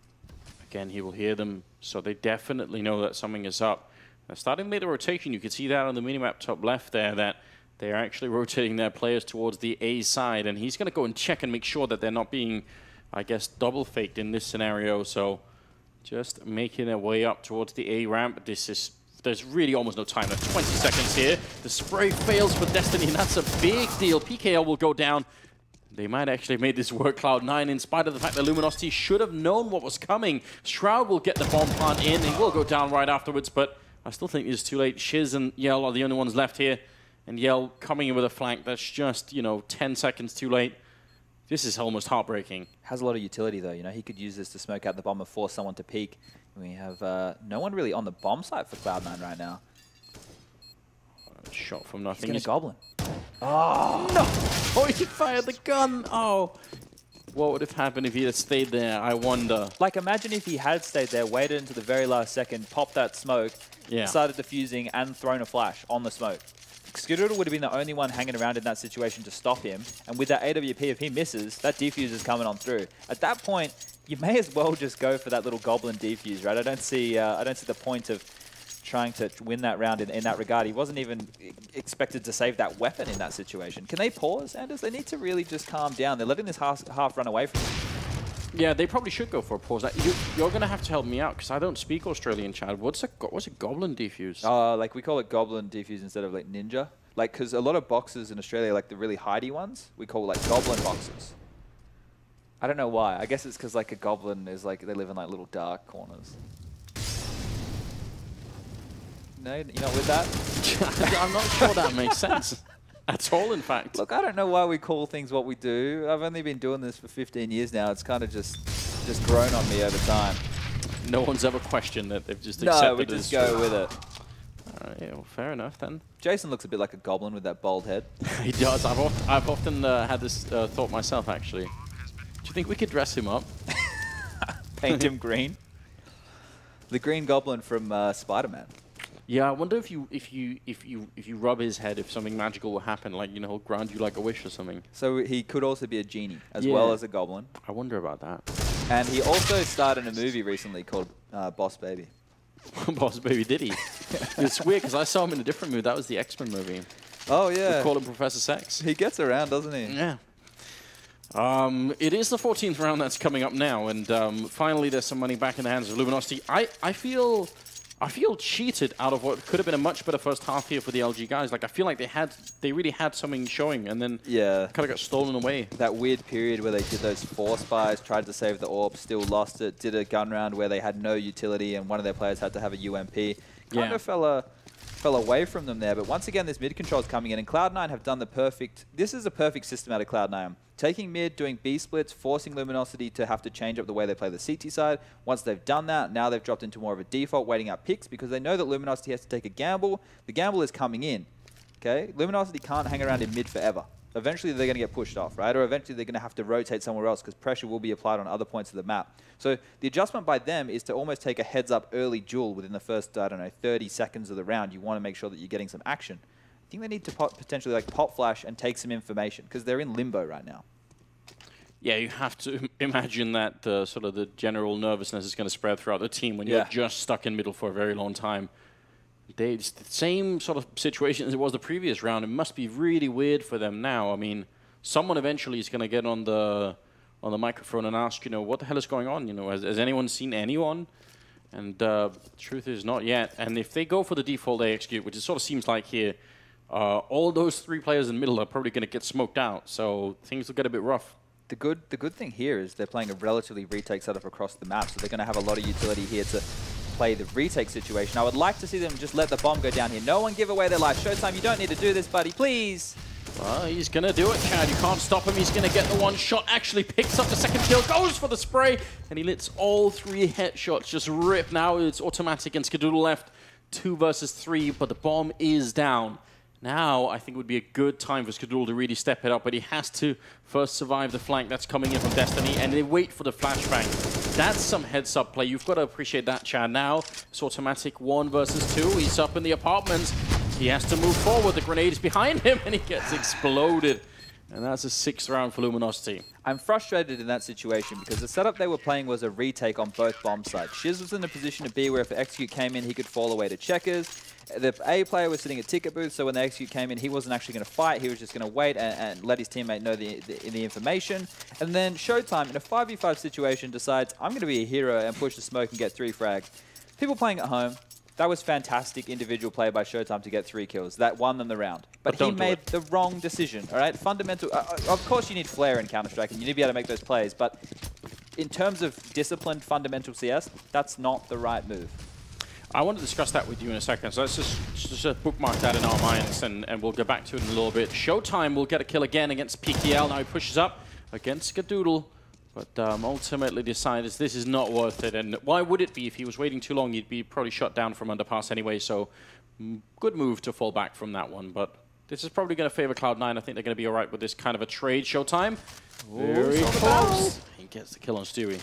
D: Again, he will hear them, so they definitely know that something is up. Now, starting to make the rotation, you can see that on the minimap top left there, that they're actually rotating their players towards the A side, and he's going to go and check and make sure that they're not being, I guess, double faked in this scenario. So just making their way up towards the A ramp. There's really almost no time left. 20 seconds here. The spray fails for Destiny, and that's a big deal. PGL will go down. They might actually have made this work, Cloud9, in spite of the fact that Luminosity should have known what was coming. Shroud will get the bomb plant in. He will go down right afterwards, but I still think it's too late. Shiz and Yell are the only ones left here. And Yell coming in with a flank that's just, 10 seconds too late. This is almost heartbreaking.
E: Has a lot of utility, though. He could use this to smoke out the bomb and force someone to peek. We have no one really on the bomb site for Cloud9 right now.
D: Shot from nothing.
E: He's going to Goblin.
D: Oh, no! Oh, he fired the gun! Oh! What would have happened if he had stayed there? I wonder.
E: Like, imagine if he had stayed there, waited until the very last second, popped that smoke, started defusing, and thrown a flash on the smoke. Skadoodle would have been the only one hanging around in that situation to stop him. And with that AWP, if he misses, that defuse is coming on through. At that point, you may as well just go for that little Goblin defuse, right? I don't see the point of trying to win that round in that regard. He wasn't even expected to save that weapon in that situation. Can they pause, Anders? They need to really just calm down. They're letting this half run away from them.
D: Yeah, they probably should go for a pause. You're going to have to help me out because I don't speak Australian, Chad. What's a Goblin defuse?
E: Like we call it Goblin defuse instead of like Ninja. Like, because a lot of boxes in Australia, like the really hidey ones, we call like Goblin boxes. I don't know why. I guess it's because like a goblin is like they live in like little dark corners. No, you're not with that?
D: I'm not sure that makes sense at all, in fact.
E: Look, I don't know why we call things what we do. I've only been doing this for 15 years now. It's kind of just grown on me over time.
D: No one's ever questioned it. They've just accepted it.
E: No, we just go with it.
D: Yeah, well, fair enough then.
E: Jason looks a bit like a goblin with that bald head.
D: He does. I've often had this thought myself, actually. Do you think we could dress him up?
E: Paint him green? The Green Goblin from Spider-Man.
D: Yeah, I wonder if you rub his head, if something magical will happen, like, you know, he'll grant you like a wish or something.
E: So he could also be a genie as well as a goblin.
D: I wonder about that.
E: And he also starred in a movie recently called Boss Baby.
D: Boss Baby, did he? It's weird because I saw him in a different movie. That was the X-Men movie.
E: Oh, yeah.
D: We call him Professor Sex.
E: He gets around, doesn't he?
D: Yeah. It is the 14th round that's coming up now, and finally there's some money back in the hands of Luminosity. I feel cheated out of what could have been a much better first half here for the LG guys. Like, I feel like they really had something showing, and then kind of got stolen away.
E: That weird period where they did those 4 spies, tried to save the orb, still lost it, did a gun round where they had no utility, and one of their players had to have a UMP. Kind of fell away from them there, but once again, this mid control is coming in, and Cloud9 have done the perfect... This is a perfect system out of Cloud9. Taking mid, doing B splits, forcing Luminosity to have to change up the way they play the CT side. Once they've done that, now they've dropped into more of a default, waiting out picks, because they know that Luminosity has to take a gamble. The gamble is coming in, okay? Luminosity can't hang around in mid forever. Eventually, they're going to get pushed off, right? Or eventually, they're going to have to rotate somewhere else, because pressure will be applied on other points of the map. So the adjustment by them is to almost take a heads-up early duel within the first, I don't know, 30 seconds of the round. You want to make sure that you're getting some action. I think they need to potentially like pop flash and take some information, because they're in limbo right now.
D: Yeah, you have to imagine that sort of the general nervousness is going to spread throughout the team when you're just stuck in middle for a very long time. It's the same sort of situation as it was the previous round. It must be really weird for them now. I mean, someone eventually is going to get on the microphone and ask, you know, what the hell is going on? You know, has anyone seen anyone? And the truth is not yet. And if they go for the default they execute, which it sort of seems like here, all those 3 players in the middle are probably going to get smoked out. So things will get a bit rough.
E: The good thing here is they're playing a relatively retake setup across the map, so they're going to have a lot of utility here to play the retake situation. I would like to see them just let the bomb go down here. No one give away their life. Showtime, you don't need to do this, buddy, please.
D: Well, he's going to do it, Chad. You can't stop him. He's going to get the one shot. Actually picks up the second kill, goes for the spray, and he lets all 3 headshots just rip. Now it's automatic and Skadoodle left 2 versus 3, but the bomb is down. Now, I think it would be a good time for Skadoodle to really step it up, but he has to first survive the flank that's coming in from Destiny, and they wait for the flashbang. That's some heads-up play. You've got to appreciate that, Chad. Now, it's automatic 1 versus 2. He's up in the apartments. He has to move forward. The grenade is behind him, and he gets exploded. And that's a 6th round for Luminosity. I'm
E: frustrated in that situation because the setup they were playing was a retake on both bomb sides. Shiz was in a position to be where if the execute came in, he could fall away to checkers. The A player was sitting at ticket booth, so when the execute came in, he wasn't actually going to fight. He was just going to wait and let his teammate know the information. And then Showtime, in a 5v5 situation, decides, I'm going to be a hero and push the smoke and get 3 frags. People playing at home, that was fantastic individual play by Showtime to get 3 kills. That won them the round. But he made the wrong decision, all right? Fundamental. Of course you need flair in Counter-Strike, and you need to be able to make those plays, but in terms of disciplined fundamental CS, that's not the right move.
D: I want to discuss that with you in a second, so let's just bookmark that in our minds, and we'll go back to it in a little bit. Showtime will get a kill again against PGL. Now he pushes up against Skadoodle, but ultimately decides this is not worth it. And why would it be? If he was waiting too long, he'd be probably shot down from underpass anyway, so good move to fall back from that one. But this is probably going to favor Cloud9. I think they're going to be all right with this kind of a trade. Showtime, very close. He gets the kill on Stewie.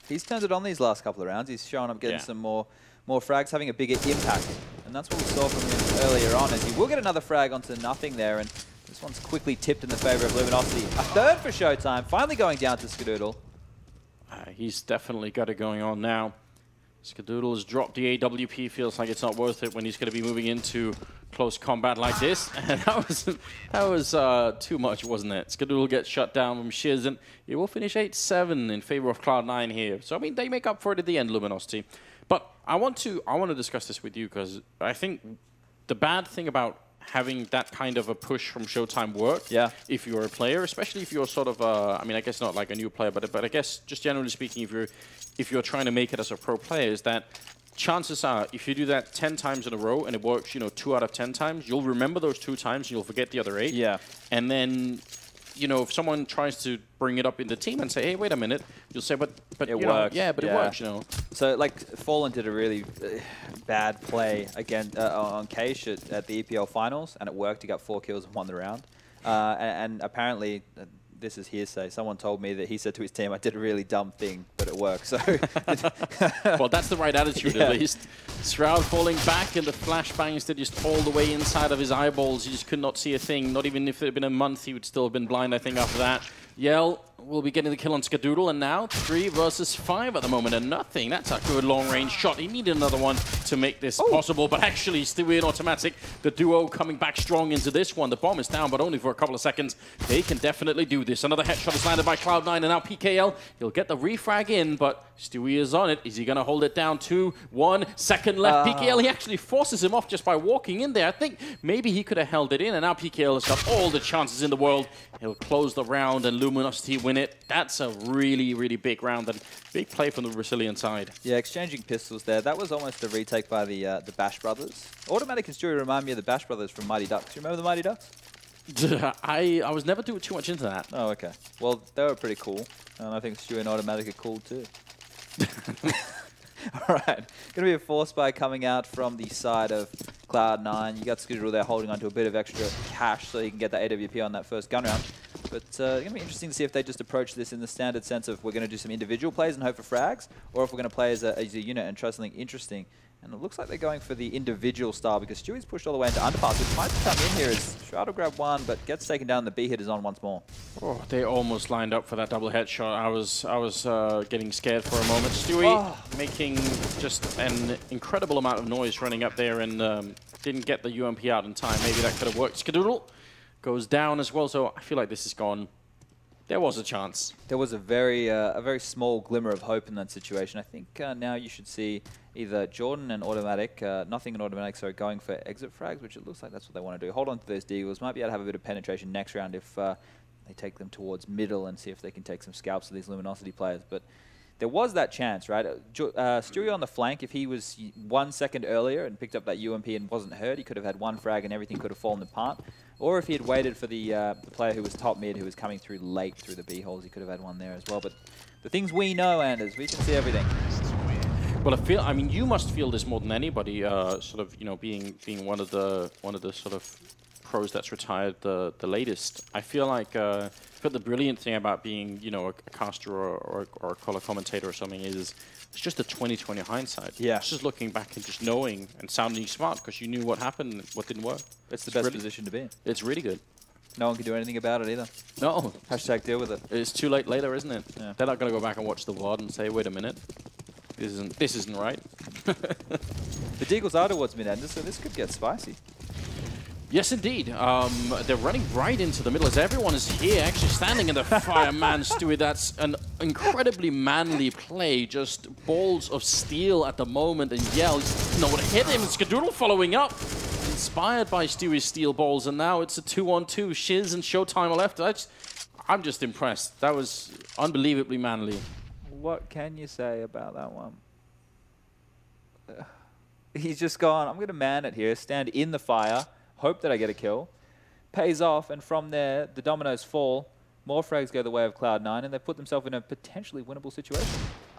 E: He's turned it on these last couple of rounds. He's showing up getting some more frags, having a bigger impact. And that's what we saw from him earlier on, as he will get another frag onto nothing there, and this one's quickly tipped in the favor of Luminosity. A 3rd for Showtime, finally going down to Skadoodle.
D: He's definitely got it going on now. Skadoodle has dropped the AWP, feels like it's not worth it when he's going to be moving into close combat like this. And that was too much, wasn't it? Skadoodle gets shut down from Shiz, and it will finish 8-7 in favor of Cloud9 here. So, I mean, they make up for it at the end, Luminosity. But I want to discuss this with you because I think the bad thing about having that kind of a push from Showtime work.
E: Yeah.
D: If you're a player, especially if you're sort of, I mean, I guess not like a new player, but I guess just generally speaking, if you're trying to make it as a pro player, is that chances are, if you do that 10 times in a row and it works, 2 out of 10 times, you'll remember those 2 times and you'll forget the other 8.
E: Yeah.
D: And then, if someone tries to bring it up in the team and say, hey, wait a minute, you'll say, but
E: it works.
D: Yeah, but it works,
E: So, like, Fallen did a really bad play again on Keish at the EPL finals, and it worked. He got 4 kills and won the round. And apparently, this is hearsay, someone told me that he said to his team, I did a really dumb thing, but it worked. So,
D: well, that's the right attitude, at least. Shroud falling back, and the flashbangs did just all the way inside of his eyeballs. He just could not see a thing. Not even if it had been a month, he would still have been blind, I think, after that. Yell will be getting the kill on Skadoodle, and now 3 versus 5 at the moment, and nothing. That's a good long-range shot. He needed another one to make this possible, but actually, Stewie and Automatic, the duo coming back strong into this one. The bomb is down, but only for a couple of seconds. They can definitely do this. Another headshot is landed by Cloud9, and now PGL, he'll get the refrag in, but Stewie is on it. Is he going to hold it down? 2, 1 second left. PGL, he actually forces him off just by walking in there. I think maybe he could have held it in, and now PGL has got all the chances in the world. He'll close the round, and Luminosity win it. That's a really, really big round and big play from the Brazilian side. Yeah,
E: exchanging pistols there. That was almost a retake by the Bash Brothers. Automatic and Stewie remind me of the Bash Brothers from Mighty Ducks. You remember the Mighty Ducks?
D: I was never too much into that.
E: Oh, okay. Well, they were pretty cool. And I think Stewie and Automatic are cool too. All right, going to be a force buy coming out from the side of Cloud9. You got Skadoodle there holding onto a bit of extra cash so you can get that AWP on that first gun round. But it's going to be interesting to see if they just approach this in the standard sense of we're going to do some individual plays and hope for frags, or if we're going to play as a unit and try something interesting. And it looks like they're going for the individual style because Stewie's pushed all the way into underpass, which might come in here as Shroud will grab one, but gets taken down. The B hit is on once more.
D: Oh, they almost lined up for that double headshot. I was getting scared for a moment. Stewie making just an incredible amount of noise running up there and didn't get the UMP out in time. Maybe that could have worked. Skadoodle goes down as well, so I feel like this is gone. There was a chance.
E: There was a very small glimmer of hope in that situation. I think now you should see either Jordan and Automatic, nothing and Automatic, so going for exit frags, which it looks like that's what they want to do. Hold on to those deagles. Might be able to have a bit of penetration next round if they take them towards middle and see if they can take some scalps of these Luminosity players. But there was that chance, right? Stewie on the flank, if he was 1 second earlier and picked up that UMP and wasn't hurt, he could have had one frag and everything could have fallen apart. Or if he had waited for the player who was top mid, who was coming through late through the B holes, he could have had one there as well. But the things we know, Anders, we can see everything.
D: Well, I mean, you must feel this more than anybody. Sort of, being one of the sort of pros that's retired the latest. I feel like the brilliant thing about being, a caster or a color commentator or something is it's just a 20/20 hindsight.
E: Yeah.
D: It's just looking back and just knowing and sounding smart because you knew what happened and what didn't work.
E: It's the best position to be in.
D: It's really good.
E: No one can do anything about it either.
D: No.
E: Hashtag deal with it.
D: It's too late later, isn't it?
E: Yeah.
D: They're not going to go back and watch the VOD and say, wait a minute, this isn't right.
E: The deagles are towards mid Anders, so this could get spicy.
D: Yes, indeed. They're running right into the middle as everyone is here, actually standing in the fireman, Stewie. That's an incredibly manly play. Just balls of steel at the moment, and Yell just know what hit him. Skadoodle following up, inspired by Stewie's steel balls, and now it's a 2-on-2. Shiz and Showtime are left. I'm just impressed. That was unbelievably manly.
E: What can you say about that one? He's just gone, I'm going to man it here, stand in the fire, hope that I get a kill, pays off, and from there, the dominoes fall. More frags go the way of Cloud9, and they put themselves in a potentially winnable situation.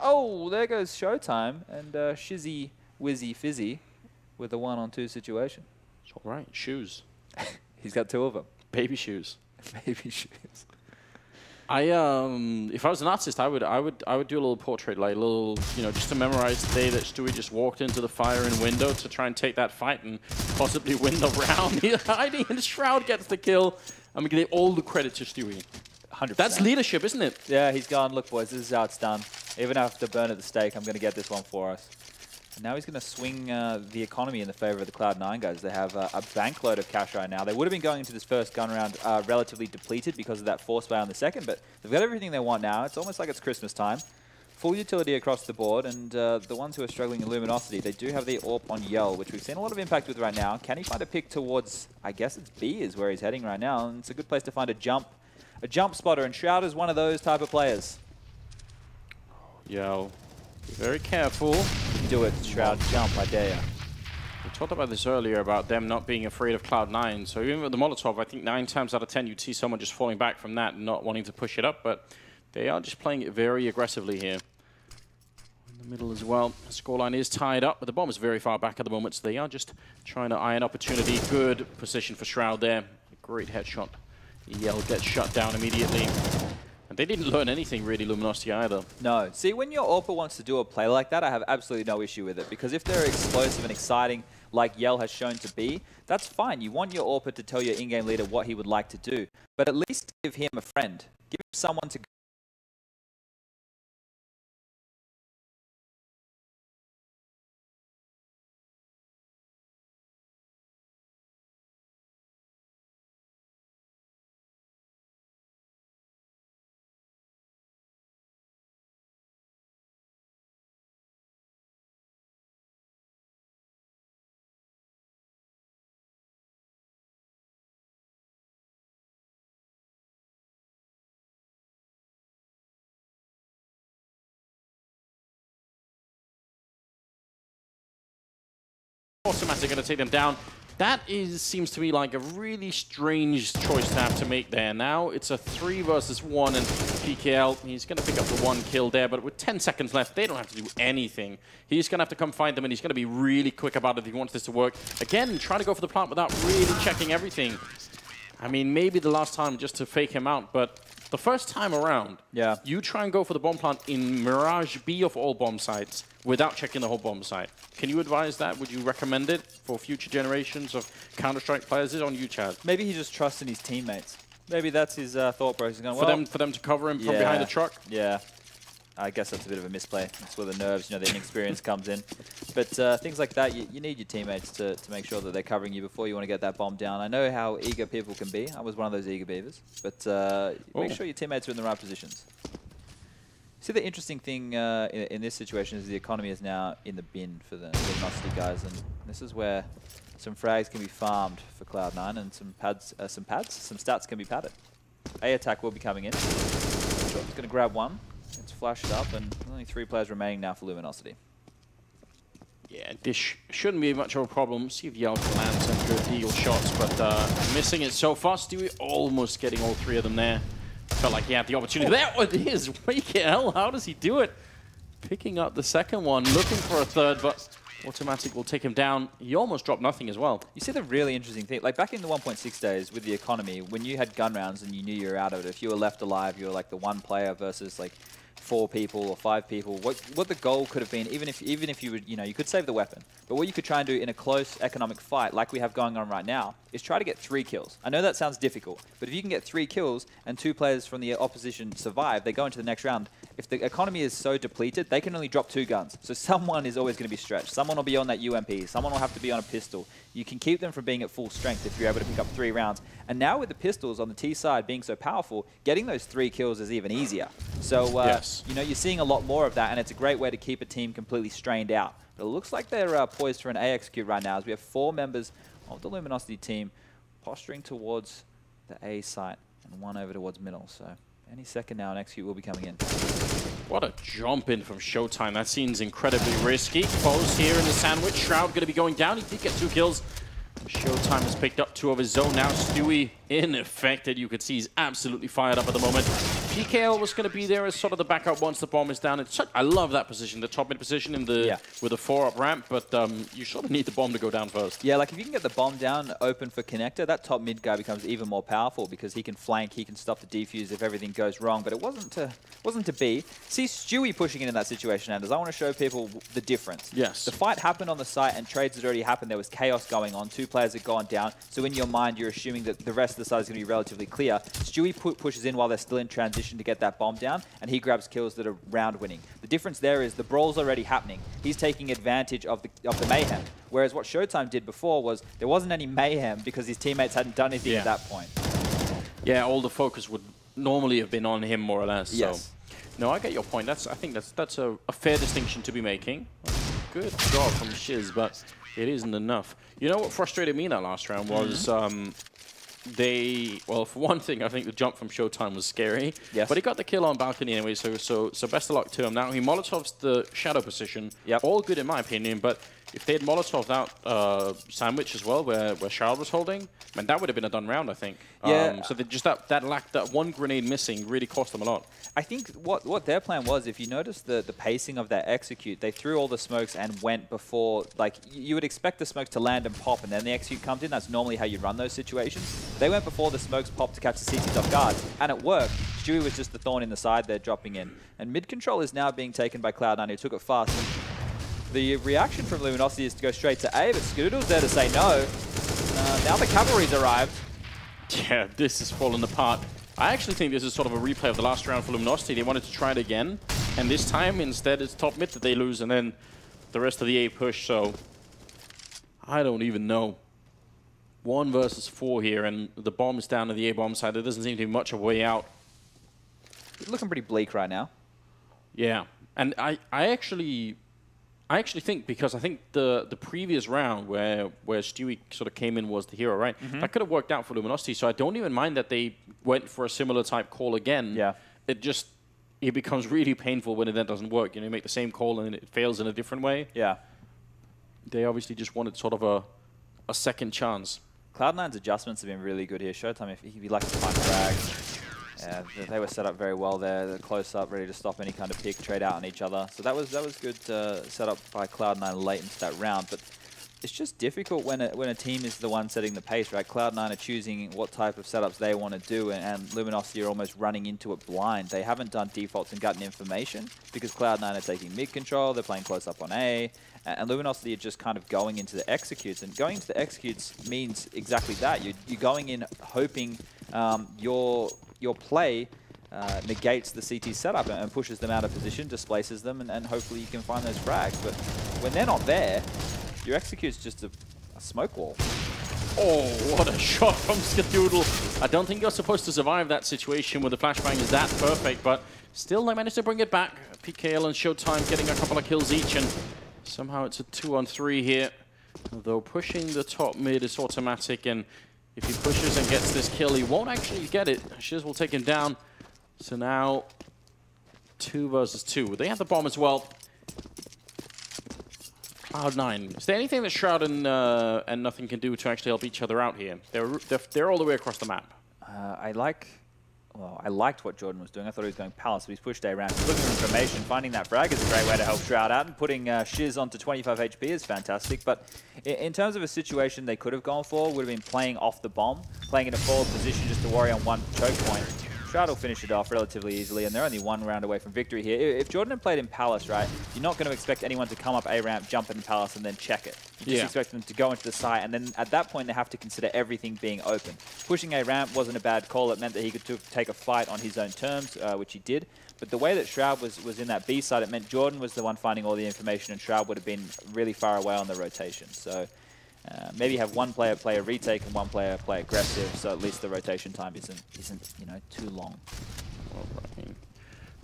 E: Oh, there goes Showtime, and Shizzy, Wizzy, Fizzy with a 1-on-2 situation.
D: It's all right. Shoes.
E: He's got 2 of them.
D: Baby shoes.
E: Baby shoes.
D: If I was an artist, I would do a little portrait, like a little, just to memorize the day that Stewie just walked into the firing window to try and take that fight and possibly win the round. He's hiding, and Shroud gets the kill. I'm gonna give all the credit to Stewie.
E: 100%.
D: That's leadership, isn't it?
E: Yeah, he's gone, look boys, this is how it's done. Even after burn at the stake, I'm gonna get this one for us. And now he's going to swing the economy in the favor of the Cloud9 guys. They have a bankload of cash right now. They would have been going into this first gun round relatively depleted because of that force buy on the second, but they've got everything they want now. It's almost like it's Christmas time. full utility across the board, and the ones who are struggling in Luminosity, they do have the AWP on Yell, which we've seen a lot of impact with right now. Can he find a pick towards, I guess it's B is where he's heading right now, and it's a good place to find a jump spotter, and Shroud is one of those type of players.
D: Yell, be very careful.
E: Do it, Shroud, jump, I dare ya.
D: We talked about this earlier about them not being afraid of Cloud9. So even with the Molotov, I think 9 times out of 10 you'd see someone just falling back from that and not wanting to push it up. But they are just playing it very aggressively here. In the middle as well. The scoreline is tied up, but the bomb is very far back at the moment. So they are just trying to eye an opportunity. Good position for Shroud there. Great headshot. Yell gets shut down immediately. And they didn't learn anything really, Luminosity, either.
E: No. See, when your AWPer wants to do a play like that, I have absolutely no issue with it. Because if they're explosive and exciting, like Yell has shown to be, that's fine. You want your AWPer to tell your in-game leader what he would like to do. But at least give him a friend. Give him someone to
D: Automatic going to take them down. That seems to me like a really strange choice to have to make there. Now it's a 3 versus 1, and PGL, he's going to pick up the 1 kill there, but with 10 seconds left, they don't have to do anything. He's going to have to come find them, and he's going to be really quick about it if he wants this to work. Again, trying to go for the plant without really checking everything. I mean, maybe the last time just to fake him out, but the first time around,
E: yeah,
D: you try and go for the bomb plant in Mirage B of all bomb sites without checking the whole bomb site. Can you advise that? Would you recommend it for future generations of Counter-Strike players? It's on you, Chad.
E: Maybe he just trusts in his teammates. Maybe that's his thought process. Going, well,
D: for them to cover him from behind the truck?
E: Yeah. I guess that's a bit of a misplay. That's where the nerves, the inexperience comes in. But things like that, you need your teammates to make sure that they're covering you before you want to get that bomb down. I know how eager people can be. I was one of those eager beavers. But make sure your teammates are in the right positions. See, the interesting thing in this situation is the economy is now in the bin for the Luminosity guys. And this is where some frags can be farmed for Cloud9 and some stats can be padded. A attack will be coming in. Shot's going to grab one. It's flashed up, and only 3 players remaining now for Luminosity.
D: Yeah, this shouldn't be much of a problem. See if Yell can land some good eagle shots, but missing it so far. Stewie almost getting all 3 of them there. Felt like he had the opportunity. There it is! PGL, how does he do it? Picking up the second one, looking for a third, but Automatic will take him down. He almost dropped nothing as well.
E: You see the really interesting thing, like back in the 1.6 days with the economy, when you had gun rounds and you knew you were out of it, if you were left alive, you were like the 1 player versus like 4 people or 5 people. What the goal could have been, even if you would, you could save the weapon, but what you could try and do in a close economic fight like we have going on right now is try to get 3 kills. I know that sounds difficult, but if you can get 3 kills and 2 players from the opposition survive, they go into the next round. If the economy is so depleted, they can only drop 2 guns. So someone is always going to be stretched. Someone will be on that UMP. Someone will have to be on a pistol. You can keep them from being at full strength if you're able to pick up 3 rounds. And now with the pistols on the T side being so powerful, getting those 3 kills is even easier. So,
D: yes.
E: you're seeing a lot more of that, and it's a great way to keep a team completely strained out. But it looks like they're poised for an A execute right now, as we have 4 members of the Luminosity team posturing towards the A site and 1 over towards middle. So any second now, an execute will be coming in.
D: What a jump in from Showtime. That seems incredibly risky. Foes here in the sandwich. Shroud going to be going down. He did get 2 kills. Showtime has picked up 2 of his own. Now Stewie unaffected. You could see he's absolutely fired up at the moment. PGL was going to be there as sort of the backup once the bomb is down. I love that position, the top mid position in the with a 4-up ramp, but you sort of need the bomb to go down first.
E: Yeah, like if you can get the bomb down open for connector, that top mid guy becomes even more powerful because he can flank, he can stop the defuse if everything goes wrong. But it wasn't to be. See Stewie pushing in that situation, Anders. I want to show people the difference.
D: Yes.
E: The fight happened on the site and trades had already happened. There was chaos going on. 2 players had gone down. So in your mind, you're assuming that the rest of the side is going to be relatively clear. Stewie pushes in while they're still in transition to get that bomb down, and he grabs kills that are round winning. The difference there is the brawl's already happening. He's taking advantage of the mayhem. Whereas what Showtime did before was there wasn't any mayhem because his teammates hadn't done anything at that point.
D: Yeah, all the focus would normally have been on him more or less.
E: Yes.
D: So No, I get your point. I think that's a fair distinction to be making. Good job from Shiz, but it isn't enough. You know what frustrated me in that last round was well, for one thing, I think the jump from Showtime was scary.
E: Yes.
D: But he got the kill on balcony anyway, so best of luck to him. Now he Molotovs the shadow position.
E: Yep.
D: All good in my opinion, but if they had Molotoved out Sandwich as well, where Shroud was holding, man, that would have been a done round, I think.
E: Yeah.
D: So just that one grenade missing really cost them a lot.
E: I think what their plan was, if you notice the pacing of their execute, they threw all the smokes and went before, like, you would expect the smokes to land and pop, and then the execute comes in. That's normally how you run those situations. They went before the smokes popped to catch the CTs off guard, and it worked. Stewie was just the thorn in the side there dropping in. And mid control is now being taken by Cloud9, who took it fast. And the reaction from Luminosity is to go straight to A, but Scoodle's there to say no. Now the cavalry's arrived.
D: Yeah, this is falling apart. I actually think this is sort of a replay of the last round for Luminosity. They wanted to try it again, and this time instead it's top mid that they lose, and then the rest of the A push, so I don't even know. 1 versus 4 here, and the bomb's down to the A bomb side. There doesn't seem to be much of a way out.
E: Looking pretty bleak right now.
D: Yeah, and I actually think, because I think the previous round where Stewie sort of came in was the hero, right? That could have worked out for Luminosity, so I don't even mind that they went for a similar type call again.
E: Yeah.
D: It becomes really painful when it then doesn't work. You know, you make the same call and it fails in a different way.
E: Yeah.
D: They obviously just wanted sort of a second chance.
E: Cloud9's adjustments have been really good here. Showtime, if he likes to find frags. Yeah, they were set up very well there. They're close up, ready to stop any kind of pick, trade out on each other. So that was good set up by Cloud9 late into that round. But it's just difficult when a team is the one setting the pace, right? Cloud9 are choosing what type of setups they want to do, and Luminosity are almost running into it blind. They haven't done defaults and gotten information because Cloud9 are taking mid control. They're playing close up on A, and Luminosity are just kind of going into the executes. And going into the executes means exactly that. You're going in hoping your play negates the CT setup and pushes them out of position, displaces them, and hopefully you can find those frags. But when they're not there, your execute's just a smoke wall.
D: Oh, what a shot from Skadoodle. I don't think you're supposed to survive that situation where the flashbang is that perfect, but still they managed to bring it back. PGL and Showtime getting a couple of kills each, and somehow it's a 2-on-3 here. Although pushing the top mid is automatic, and if he pushes and gets this kill, he won't actually get it. Shiz will take him down. So now 2 versus 2. They have the bomb as well. Cloud9. Is there anything that Shroud and Nothing can do to actually help each other out here? They're all the way across the map.
E: I liked what Jordan was doing. I thought he was going Palace, but he's pushed A around. He's looking for information. Finding that frag is a great way to help Shroud out, and putting Shiz onto 25 HP is fantastic. But in terms of a situation they could have gone for, would have been playing off the bomb, playing in a forward position just to worry on one choke point. Shroud will finish it off relatively easily, and they're only 1 round away from victory here. If Jordan had played in Palace, right, you're not going to expect anyone to come up A ramp, jump in Palace, and then check it. You just expect them to go into the site, and then at that point they have to consider everything being open. Pushing A ramp wasn't a bad call. It meant that he could take a fight on his own terms, which he did. But the way that Shroud was in that B side, it meant Jordan was the one finding all the information, and Shroud would have been really far away on the rotation. So maybe have one player play a retake and one player play aggressive, so at least the rotation time isn't too long.
D: All right.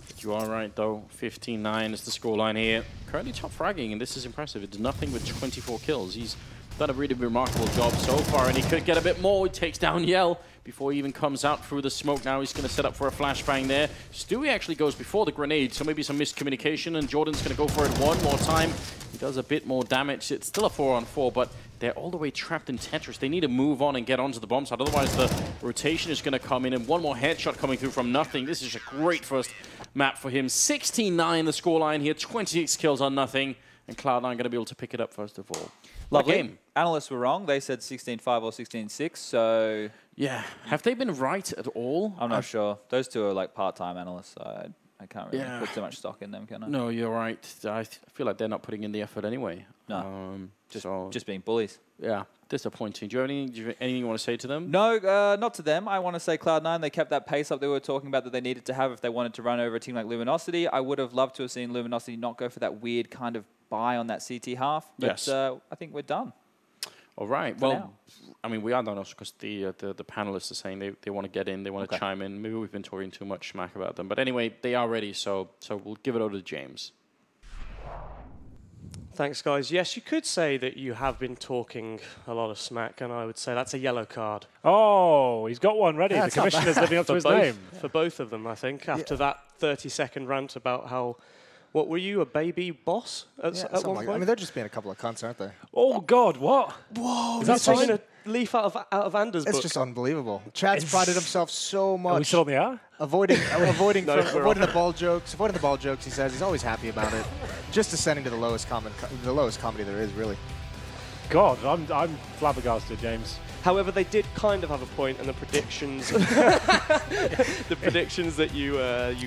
D: But you are right though. 15-9 is the scoreline here. Currently top fragging, and this is impressive. It's Nothing with 24 kills. He's done a really remarkable job so far, and he could get a bit more. He takes down Yell before he even comes out through the smoke. Now he's going to set up for a flashbang there. Stewie actually goes before the grenade, so maybe some miscommunication, and Jordan's going to go for it one more time. He does a bit more damage. It's still a 4-on-4, but they're all the way trapped in Tetris. They need to move on and get onto the bomb side. Otherwise, the rotation is going to come in, and one more headshot coming through from Nothing. This is a great first map for him. 16-9 the scoreline here. 26 kills on Nothing, and Cloud9 going to be able to pick it up first of all.
E: Lovely.
D: Game.
E: Analysts were wrong. They said 16-5 or 16-6, so
D: yeah. Have they been right at all?
E: I'm not sure. Those two are like part-time analysts, so I can't really put too much stock in them, can I?
D: No, you're right. I feel like they're not putting in the effort anyway.
E: No, just being bullies.
D: Yeah, disappointing. Do you have anything you want to say to them?
E: No, not to them. I want to say Cloud9, they kept that pace up they were talking about that they needed to have if they wanted to run over a team like Luminosity. I would have loved to have seen Luminosity not go for that weird kind of buy on that CT half, but
D: yes.
E: I think we're done.
D: All right.
E: For
D: Well,
E: now.
D: I mean, we are done also because the panelists are saying they want to get in, they want to chime in. Maybe we've been talking too much smack about them. But anyway, they are ready, so we'll give it over to James.
A: Thanks, guys. Yes, you could say that you have been talking a lot of smack, and I would say that's a yellow card.
B: Oh, he's got one ready.
C: Yeah,
B: The
C: it's not
B: commissioner's living up to his name.
A: For both of them, I think, after that 30-second rant about how, what were you, a baby boss at
C: Yeah,
A: one
C: something
A: point?
C: like that. I mean, they're just being a couple of cunts, aren't they?
B: Oh, God, what?
A: Whoa,
B: Is
A: he's
B: that
A: taking a leaf out of Anders'
C: It's
A: book.
C: just unbelievable. Chad's prided himself so much.
B: Are we still on the air?
C: Avoiding
A: No, we're
C: avoiding the ball jokes. Avoiding the ball jokes. He says he's always happy about it. Just descending to the lowest comedy there is, really.
B: God, I'm flabbergasted, James.
A: However, they did kind of have a point in the predictions, the predictions that you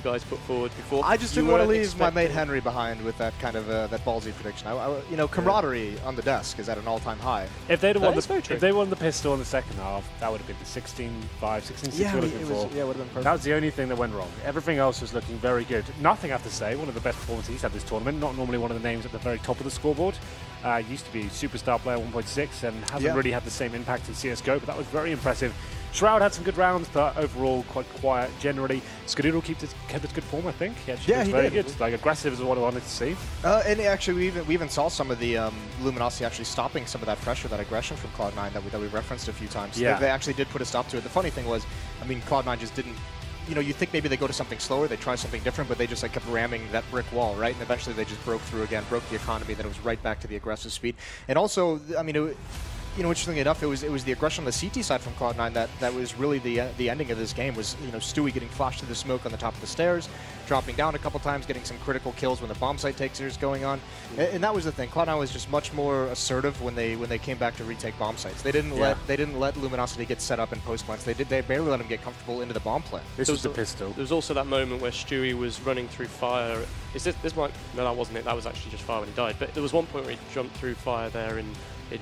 A: guys put forward before.
C: I just didn't want to leave my mate Henry behind with that kind of that ballsy prediction. You know, camaraderie on the desk is at an all-time high.
B: If they'd have won
A: is very true.
B: if they won the pistol in the second half, that would have been the 16-5, 16-6
C: Yeah,
B: we're looking for.
C: it would have been perfect.
B: That was the only thing that went wrong. Everything else was looking very good. Nothing I have to say. One of the best performances he's had this tournament. Not normally one of the names at the very top of the scoreboard. Used to be superstar player 1.6 and hasn't really had the same impact in CSGO, but that was very impressive. Shroud had some good rounds, but overall quite quiet generally. Skadoodle kept its good form, I think. He
C: Yeah, he
B: very
C: did.
B: good. Like aggressive is what I wanted to see.
C: And actually, we even saw some of the Luminosity actually stopping some of that pressure, that aggression from Cloud9 that we referenced a few times.
B: Yeah.
C: They actually did put a stop to it. The funny thing was, I mean, Cloud9 just didn't. You know, you think maybe they go to something slower, they try something different, but they just like kept ramming that brick wall, right? And eventually they just broke through again, broke the economy, then it was right back to the aggressive speed. And also, I mean, you know, interestingly enough, it was the aggression on the CT side from Cloud9 that was really the ending of this game. Was, you know, Stewie getting flashed through the smoke on the top of the stairs, dropping down a couple times, getting some critical kills when the bomb site takers going on, and that was the thing. Cloud9 was just much more assertive when they came back to retake bomb sites. They didn't let Luminosity get set up in post plants. They barely let them get comfortable into the bomb plant.
B: This was the pistol.
A: There was also that moment where Stewie was running through fire. This might no, that wasn't it. That was actually just fire when he died. But there was one point where he jumped through fire there in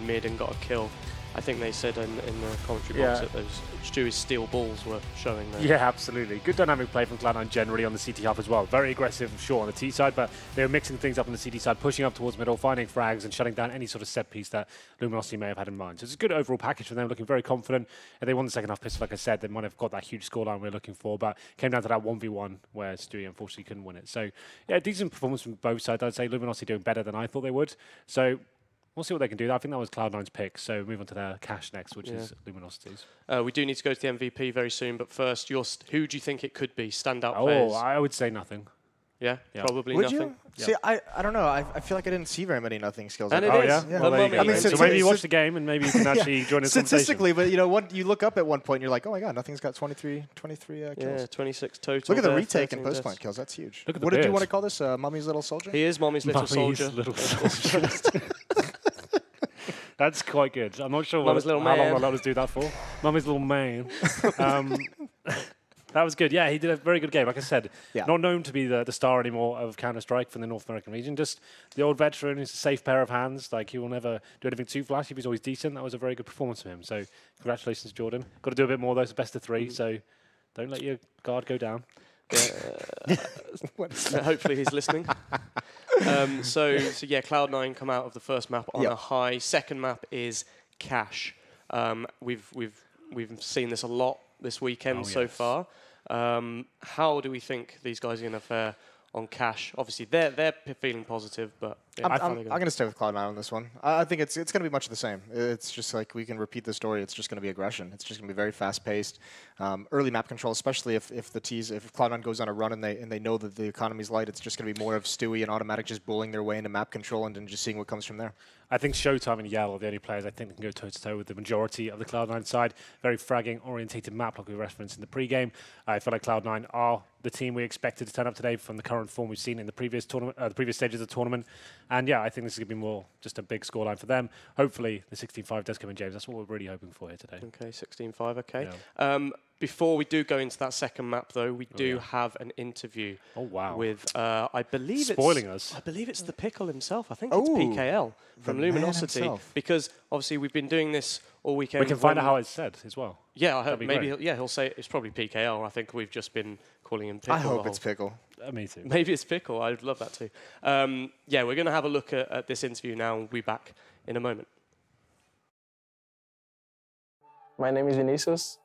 A: mid and got a kill. I think they said in the commentary box that those Stewie's steel balls were showing there.
B: Yeah, absolutely. Good dynamic play from Cloud9 generally on the CT half as well. Very aggressive, sure, on the T side, but they were mixing things up on the CT side, pushing up towards middle, finding frags and shutting down any sort of set piece that Luminosity may have had in mind. So it's a good overall package for them, looking very confident. And they won the second half pistol, like I said. They might have got that huge scoreline we were looking for, but came down to that 1v1 where Stewie unfortunately couldn't win it. So, yeah, decent performance from both sides. I'd say Luminosity doing better than I thought they would. So, we'll see what they can do. I think that was Cloud9's pick, so move on to their cash next, which is Luminosity's.
A: We do need to go to the MVP very soon, but first, who do you think it could be? Standout
B: Oh,
A: players?
B: I would say nothing.
A: Yeah, probably
C: Would
A: nothing.
C: you? See, I don't know. I feel like I didn't see very many nothing skills.
A: And it
B: Oh,
A: is.
B: yeah?
A: Yeah.
B: Well, there you go.
C: I mean,
B: So maybe you watch the game and maybe you can actually join in the conversation.
C: Statistically, but you know what? You look up at one point, and you're like, oh my god, nothing's got 23 kills.
A: Yeah, 26 total.
C: Look at the
A: there,
C: retake
A: 13
C: and post
A: deaths.
C: plant kills. That's huge.
B: Look at the
C: What did you
B: beard.
C: want to call this? Mummy's little soldier?
A: He is Mommy's little
B: Mummy's
A: soldier.
B: little soldier. That's quite good. I'm not sure
A: Mummy's little
B: how long
A: man.
B: I'll let us do that for. Mummy's little man. That was good. Yeah, he did a very good game. Like I said, not known to be the star anymore of Counter-Strike from the North American region. Just the old veteran who's a safe pair of hands. Like, he will never do anything too flashy, but he's always decent. That was a very good performance from him. So congratulations, Jordan. Got to do a bit more, though. It's a best of three, so don't let your guard go down.
A: Hopefully he's listening. So yeah, Cloud9 come out of the first map on a high. Second map is Cash. We've seen this a lot this weekend so far. How do we think these guys are going to fare on Cash? Obviously, they're feeling positive, but yeah,
C: I'm going to stay with Cloud9 on this one. I think it's going to be much of the same. It's just like we can repeat the story. It's just going to be aggression. It's just going to be very fast-paced. Early map control, especially if Cloud9 goes on a run and they know that the economy's light, it's just going to be more of Stewie and Automatic just bullying their way into map control and then just seeing what comes from there.
B: I think Showtime and Yell are the only players I think that can go toe-to-toe with the majority of the Cloud9 side. Very fragging-orientated map, like we referenced in the pre-game. I feel like Cloud9 are the team we expected to turn up today from the current form we've seen in the previous tournament, the previous stages of the tournament. And yeah, I think this is going to be more just a big scoreline for them. Hopefully, the 16-5 does come in, James. That's what we're really hoping for here today.
A: Okay, 16-5, okay.
B: Yeah.
A: Before we do go into that second map, though, we do have an interview.
B: Oh, wow.
A: With, I believe
B: Spoiling us.
A: I believe it's the Pickle himself. I think it's PKL from Luminosity. Because, obviously, we've been doing this all weekend.
B: We can find out how it's said as well.
A: Yeah, I hope
B: That'd be
A: maybe he'll say it's probably PKL. I think we've just been calling him Pickle.
C: I hope it's Pickle.
B: Me too.
A: Maybe it's Pickle. I'd love that too. Yeah, we're going to have a look at this interview now, and we'll be back in a moment.
F: My name is Vinicius.